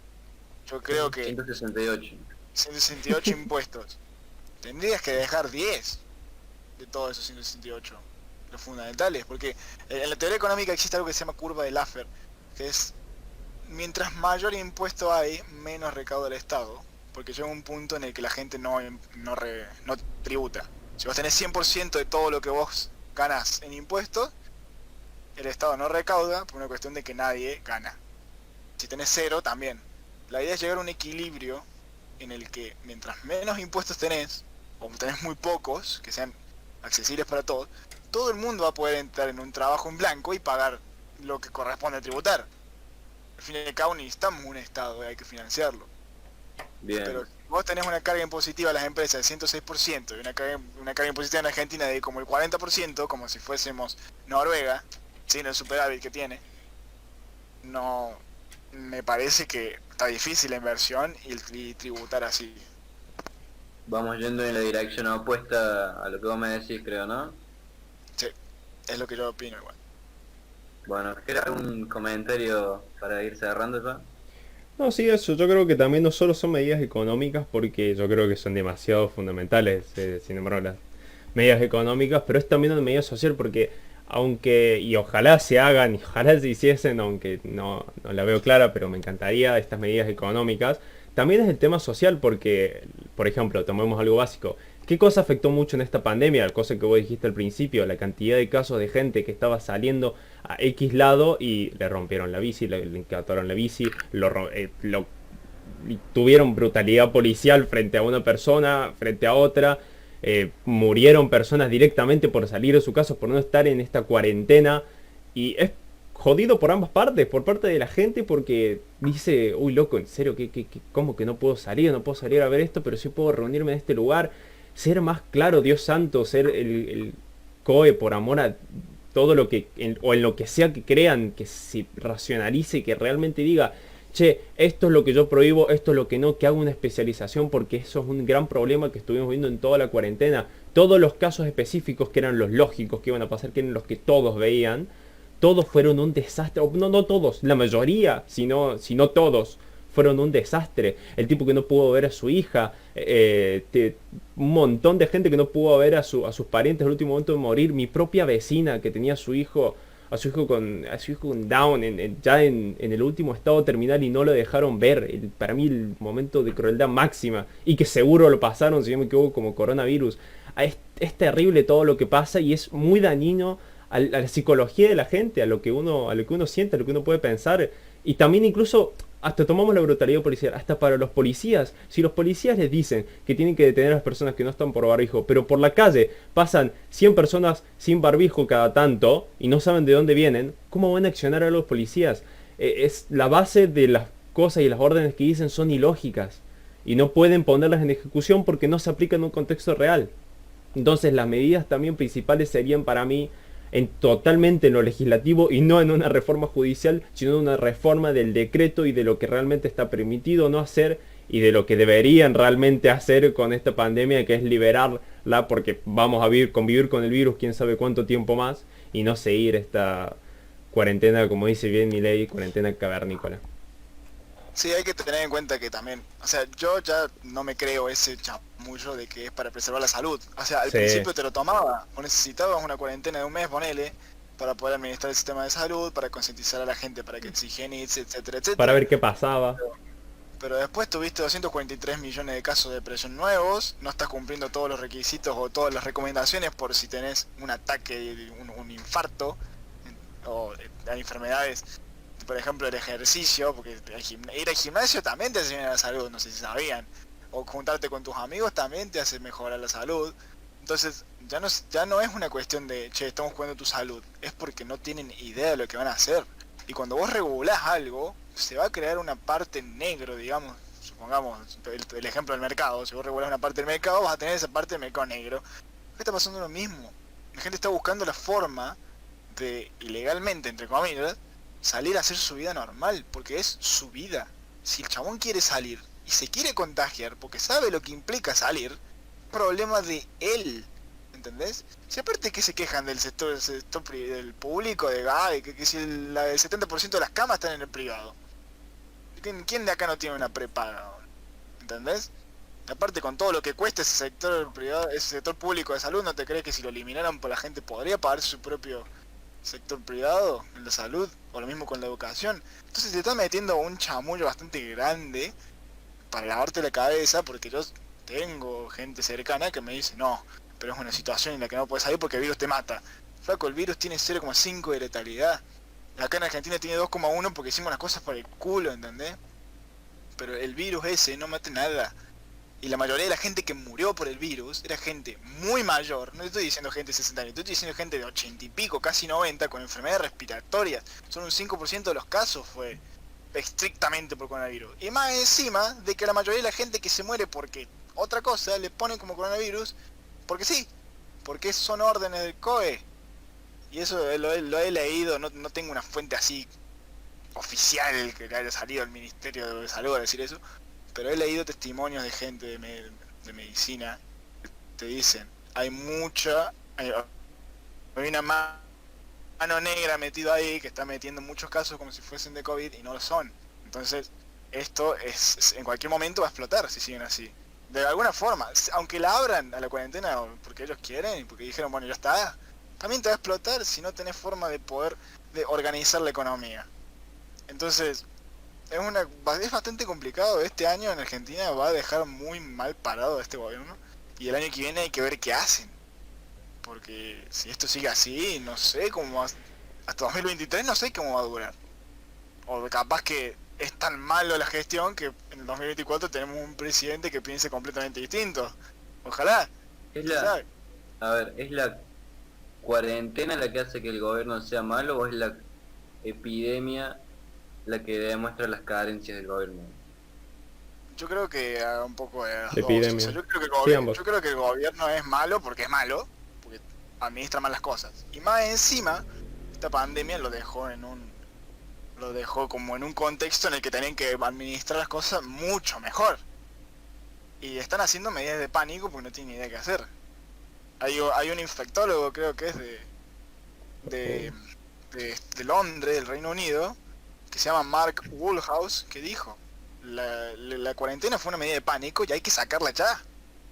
[SPEAKER 5] Yo creo que
[SPEAKER 3] 168.
[SPEAKER 5] 168 impuestos. Tendrías que dejar 10 de todos esos 168, los fundamentales, porque en la teoría económica existe algo que se llama curva de Laffer, que es mientras mayor impuesto hay, menos recauda el Estado, porque llega un punto en el que la gente no tributa. Si vos tenés 100% de todo lo que vos ganás en impuestos, el Estado no recauda por una cuestión de que nadie gana. Si tenés 0 también. La idea es llegar a un equilibrio en el que mientras menos impuestos tenés, o tenés muy pocos, que sean accesibles para todos, todo el mundo va a poder entrar en un trabajo en blanco y pagar lo que corresponde tributar. Al fin y al cabo necesitamos un Estado, hay que financiarlo.
[SPEAKER 3] Bien.
[SPEAKER 5] Pero si vos tenés una carga impositiva a las empresas del 106% y una carga impositiva en Argentina de como el 40%, como si fuésemos Noruega, sin el superávit que tiene, no me parece que está difícil la inversión y tributar así.
[SPEAKER 3] Vamos yendo en la dirección opuesta a lo que vos me decís, creo, ¿no?
[SPEAKER 5] Sí, es lo que yo opino igual.
[SPEAKER 3] Bueno, ¿querés algún comentario para ir cerrando ya?
[SPEAKER 4] No, sí, eso. Yo creo que también no solo son medidas económicas, porque yo creo que son demasiado fundamentales, sin embargo, las medidas económicas, pero es también una medida social, porque aunque, y ojalá se hagan, y ojalá se hiciesen, aunque no la veo clara, pero me encantaría estas medidas económicas, también es el tema social, porque, por ejemplo, tomemos algo básico. ¿Qué cosa afectó mucho en esta pandemia? La cosa que vos dijiste al principio, la cantidad de casos de gente que estaba saliendo a X lado y le rompieron la bici, le incautaron la bici, tuvieron brutalidad policial frente a una persona, frente a otra, murieron personas directamente por salir de su casa, por no estar en esta cuarentena, y es jodido por ambas partes, por parte de la gente, porque dice, uy loco, en serio, ¿cómo que no puedo salir? No puedo salir a ver esto, pero sí puedo reunirme en este lugar, ser más claro, Dios santo, ser el COE por amor a todo lo que, o en lo que sea que crean, que se racionalice, que realmente diga, che, esto es lo que yo prohíbo, esto es lo que no, que haga una especialización, porque eso es un gran problema que estuvimos viendo en toda la cuarentena. Todos los casos específicos que eran los lógicos que iban a pasar, que eran los que todos veían, todos fueron un desastre, no todos, la mayoría, sino todos, fueron un desastre. El tipo que no pudo ver a su hija, un montón de gente que no pudo ver a sus parientes al último momento de morir. Mi propia vecina que tenía a su hijo con Down ya en el último estado terminal y no lo dejaron ver. Para mí el momento de crueldad máxima, y que seguro lo pasaron, si no me equivoco, como coronavirus. Es terrible todo lo que pasa y es muy dañino a la psicología de la gente, a lo que uno siente, a lo que uno puede pensar. Y también incluso hasta tomamos la brutalidad policial, hasta para los policías. Si los policías les dicen que tienen que detener a las personas que no están por barbijo, pero por la calle pasan 100 personas sin barbijo cada tanto y no saben de dónde vienen, ¿cómo van a accionar a los policías? Es la base de las cosas, y las órdenes que dicen son ilógicas y no pueden ponerlas en ejecución porque no se aplican en un contexto real. Entonces las medidas también principales serían para mí totalmente en lo legislativo y no en una reforma judicial, sino en una reforma del decreto y de lo que realmente está permitido no hacer y de lo que deberían realmente hacer con esta pandemia, que es liberarla, porque vamos a convivir con el virus quién sabe cuánto tiempo más, y no seguir esta cuarentena, como dice bien Milei, cuarentena cavernícola.
[SPEAKER 5] Sí, hay que tener en cuenta que también, o sea, yo ya no me creo ese chamullo de que es para preservar la salud. O sea, al
[SPEAKER 4] Sí.
[SPEAKER 5] principio te lo tomaba, o necesitabas una cuarentena de un mes, ponele, para poder administrar el sistema de salud, para concientizar a la gente, para que se higienice, etcétera, etcétera.
[SPEAKER 4] Para ver qué pasaba.
[SPEAKER 5] Pero después tuviste 243 millones de casos de depresión nuevos, no estás cumpliendo todos los requisitos o todas las recomendaciones por si tenés un ataque, un infarto, o enfermedades, por ejemplo el ejercicio, porque ir al gimnasio también te hace bien a la salud, no sé si sabían, o juntarte con tus amigos también te hace mejorar la salud. Entonces ya no es una cuestión de, che, estamos cuidando tu salud, es porque no tienen idea de lo que van a hacer. Y cuando vos regulás algo, se va a crear una parte negro, digamos, supongamos el ejemplo del mercado. Si vos regulás una parte del mercado, vas a tener esa parte del mercado negro. ¿Qué está pasando? Lo mismo. La gente está buscando la forma de, ilegalmente, entre comillas, salir a hacer su vida normal, porque es su vida. Si el chabón quiere salir y se quiere contagiar porque sabe lo que implica salir, problema de él, ¿entendés? Si aparte que se quejan del sector del público, de que si el 70% de las camas están en el privado. ¿Quién de acá no tiene una prepaga? ¿Entendés? Aparte con todo lo que cuesta ese sector privado, ese sector público de salud, ¿no te crees que si lo eliminaran por la gente podría pagar su propio sector privado en la salud? O lo mismo con la educación. Entonces te estás metiendo un chamullo bastante grande para lavarte la cabeza, porque yo tengo gente cercana que me dice, no, pero es una situación en la que no puedes salir porque el virus te mata. Flaco, el virus tiene 0,5 de letalidad. Acá en Argentina tiene 2,1 porque hicimos las cosas por el culo, ¿entendés? Pero el virus ese no mata nada. Y la mayoría de la gente que murió por el virus era gente muy mayor. No estoy diciendo gente de 60 años, estoy diciendo gente de 80 y pico, casi 90, con enfermedades respiratorias. Solo un 5% de los casos fue estrictamente por coronavirus. Y más encima de que la mayoría de la gente que se muere porque otra cosa le ponen como coronavirus, porque sí, porque son órdenes del COE. Y eso lo he leído, no tengo una fuente así oficial que le haya salido al Ministerio de Salud a decir eso, pero he leído testimonios de gente de medicina que te dicen, hay una mano negra metida ahí que está metiendo muchos casos como si fuesen de COVID y no lo son. Entonces, esto en cualquier momento va a explotar si siguen así. De alguna forma, aunque la abran a la cuarentena porque ellos quieren y porque dijeron, bueno, ya está, también te va a explotar si no tenés forma de poder organizar la economía. Entonces, es bastante complicado. Este año en Argentina va a dejar muy mal parado a este gobierno. Y el año que viene hay que ver qué hacen. Porque si esto sigue así, no sé cómo va, hasta 2023 no sé cómo va a durar. O capaz que es tan malo la gestión que en el 2024 tenemos un presidente que piense completamente distinto. Ojalá.
[SPEAKER 3] ¿Es la cuarentena la que hace que el gobierno sea malo o es la epidemia la que demuestra las carencias del gobierno?
[SPEAKER 5] Yo creo que un poco de las
[SPEAKER 4] Epidemia.
[SPEAKER 5] dos. O sea, yo creo que el gobierno es malo, porque administra mal las cosas. Y más encima, esta pandemia lo dejó como en un contexto en el que tenían que administrar las cosas mucho mejor. Y están haciendo medidas de pánico porque no tienen ni idea qué hacer. Hay un infectólogo, creo que es de Londres, del Reino Unido, que se llama Mark Woolhouse, que dijo, la cuarentena fue una medida de pánico y hay que sacarla ya,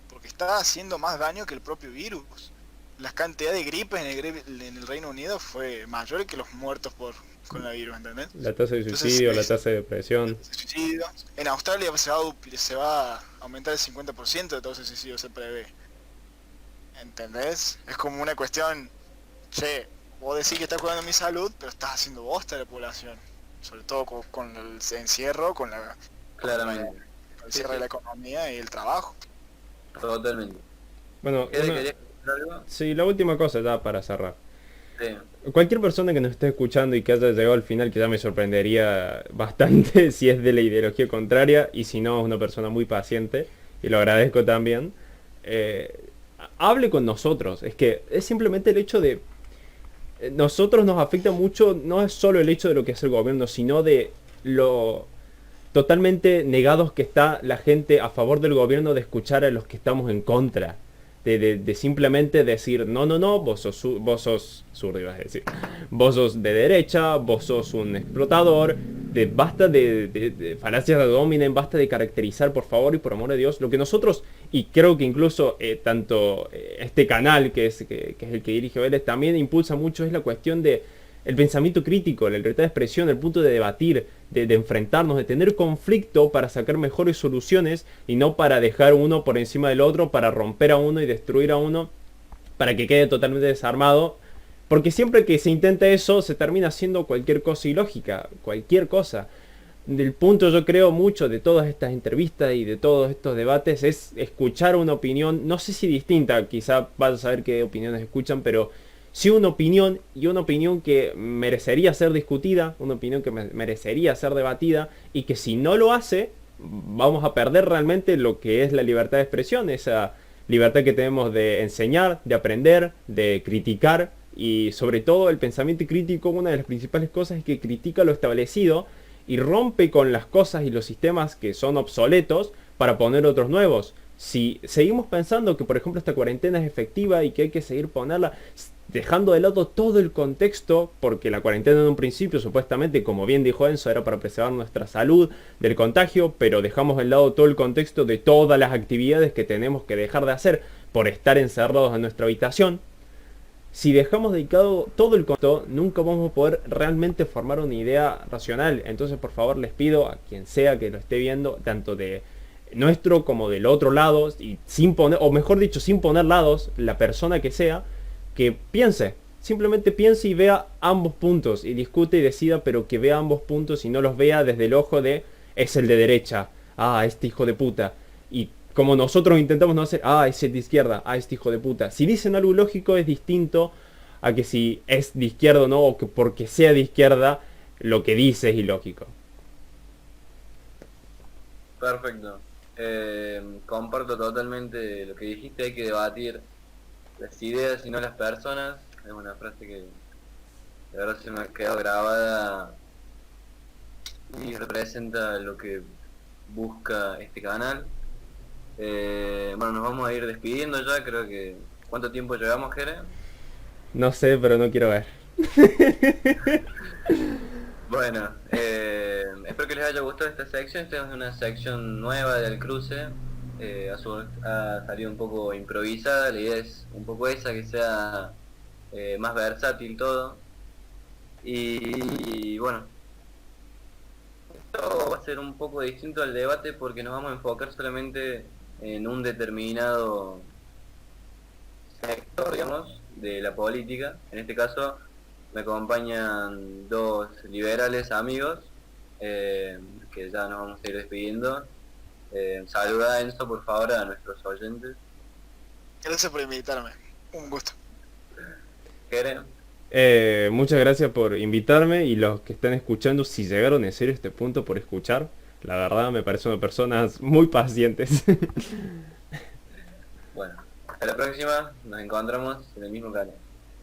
[SPEAKER 5] porque está haciendo más daño que el propio virus. La cantidad de gripes en el Reino Unido fue mayor que los muertos por coronavirus, ¿entendés?
[SPEAKER 4] La tasa de suicidio, la tasa de depresión.
[SPEAKER 5] En Australia se va a aumentar el 50% de todos los suicidios, se prevé. ¿Entendés? Es como una cuestión, che, vos decís que estás cuidando mi salud, pero estás haciendo bosta a la población. Sobre todo con el encierro,
[SPEAKER 3] Claramente.
[SPEAKER 5] Con el cierre de la economía y el trabajo.
[SPEAKER 3] Totalmente.
[SPEAKER 4] Bueno,
[SPEAKER 3] ¿Querías decir algo?
[SPEAKER 4] sí, la última cosa ya para cerrar.
[SPEAKER 3] Sí.
[SPEAKER 4] Cualquier persona que nos esté escuchando y que haya llegado al final, que ya me sorprendería bastante si es de la ideología contraria, y si no, es una persona muy paciente, y lo agradezco también, hable con nosotros. Es que es simplemente el hecho de... Nosotros nos afecta mucho, no es solo el hecho de lo que es el gobierno, sino de lo totalmente negados que está la gente a favor del gobierno de escuchar a los que estamos en contra. De simplemente decir, no, vos sos zurdo, ibas a decir. Vos sos de derecha, vos sos un explotador. Basta de falacias de dominen, basta de caracterizar, por favor y por amor de Dios, lo que nosotros, y creo que incluso tanto este canal, que es el que dirige Vélez, también impulsa mucho, es la cuestión de el pensamiento crítico, la libertad de expresión, el punto de debatir, de enfrentarnos, de tener conflicto para sacar mejores soluciones y no para dejar uno por encima del otro, para romper a uno y destruir a uno, para que quede totalmente desarmado. Porque siempre que se intenta eso, se termina haciendo cualquier cosa ilógica, cualquier cosa. Del punto, yo creo, mucho de todas estas entrevistas y de todos estos debates es escuchar una opinión, no sé si distinta, quizá vas a saber qué opiniones escuchan, pero sí una opinión, y una opinión que merecería ser discutida, una opinión que merecería ser debatida, y que si no lo hace, vamos a perder realmente lo que es la libertad de expresión, esa libertad que tenemos de enseñar, de aprender, de criticar, y sobre todo el pensamiento crítico, una de las principales cosas es que critica lo establecido y rompe con las cosas y los sistemas que son obsoletos para poner otros nuevos. Si seguimos pensando que por ejemplo esta cuarentena es efectiva y que hay que seguir ponerla, dejando de lado todo el contexto, porque la cuarentena en un principio supuestamente, como bien dijo Enzo, era para preservar nuestra salud del contagio, pero dejamos de lado todo el contexto de todas las actividades que tenemos que dejar de hacer por estar encerrados en nuestra habitación. Si dejamos dedicado todo el contexto, nunca vamos a poder realmente formar una idea racional. Entonces, por favor, les pido a quien sea que lo esté viendo, tanto de nuestro como del otro lado, y sin poner, o mejor dicho, sin poner lados, la persona que sea, que piense, simplemente piense y vea ambos puntos, y discute y decida, pero que vea ambos puntos y no los vea desde el ojo de, es el de derecha, este hijo de puta. Y como nosotros intentamos no hacer, ah, ese es de izquierda, ah, este hijo de puta. Si dicen algo lógico es distinto a que si es de izquierda o no, o que porque sea de izquierda, lo que dice es ilógico.
[SPEAKER 3] Perfecto. Comparto totalmente lo que dijiste, hay que debatir las ideas y no las personas. Es una frase que de verdad se me ha quedado grabada y representa lo que busca este canal. Bueno, nos vamos a ir despidiendo ya, creo que... ¿Cuánto tiempo llevamos, Jere?
[SPEAKER 4] No sé, pero no quiero ver.
[SPEAKER 3] Bueno, espero que les haya gustado esta sección. Esta es una sección nueva del cruce. Ha salido un poco improvisada. La idea es un poco esa, que sea más versátil todo. Y bueno, esto va a ser un poco distinto al debate porque nos vamos a enfocar solamente en un determinado sector, digamos, de la política. En este caso me acompañan dos liberales amigos, que ya nos vamos a ir despidiendo. Saluda, Enzo, por favor, a nuestros oyentes.
[SPEAKER 5] Gracias por invitarme. Un gusto.
[SPEAKER 3] Jere.
[SPEAKER 4] Muchas gracias por invitarme y los que están escuchando, si llegaron en serio a este punto por escuchar, la verdad me parecen personas muy pacientes.
[SPEAKER 3] Bueno, hasta la próxima, nos encontramos en el mismo canal.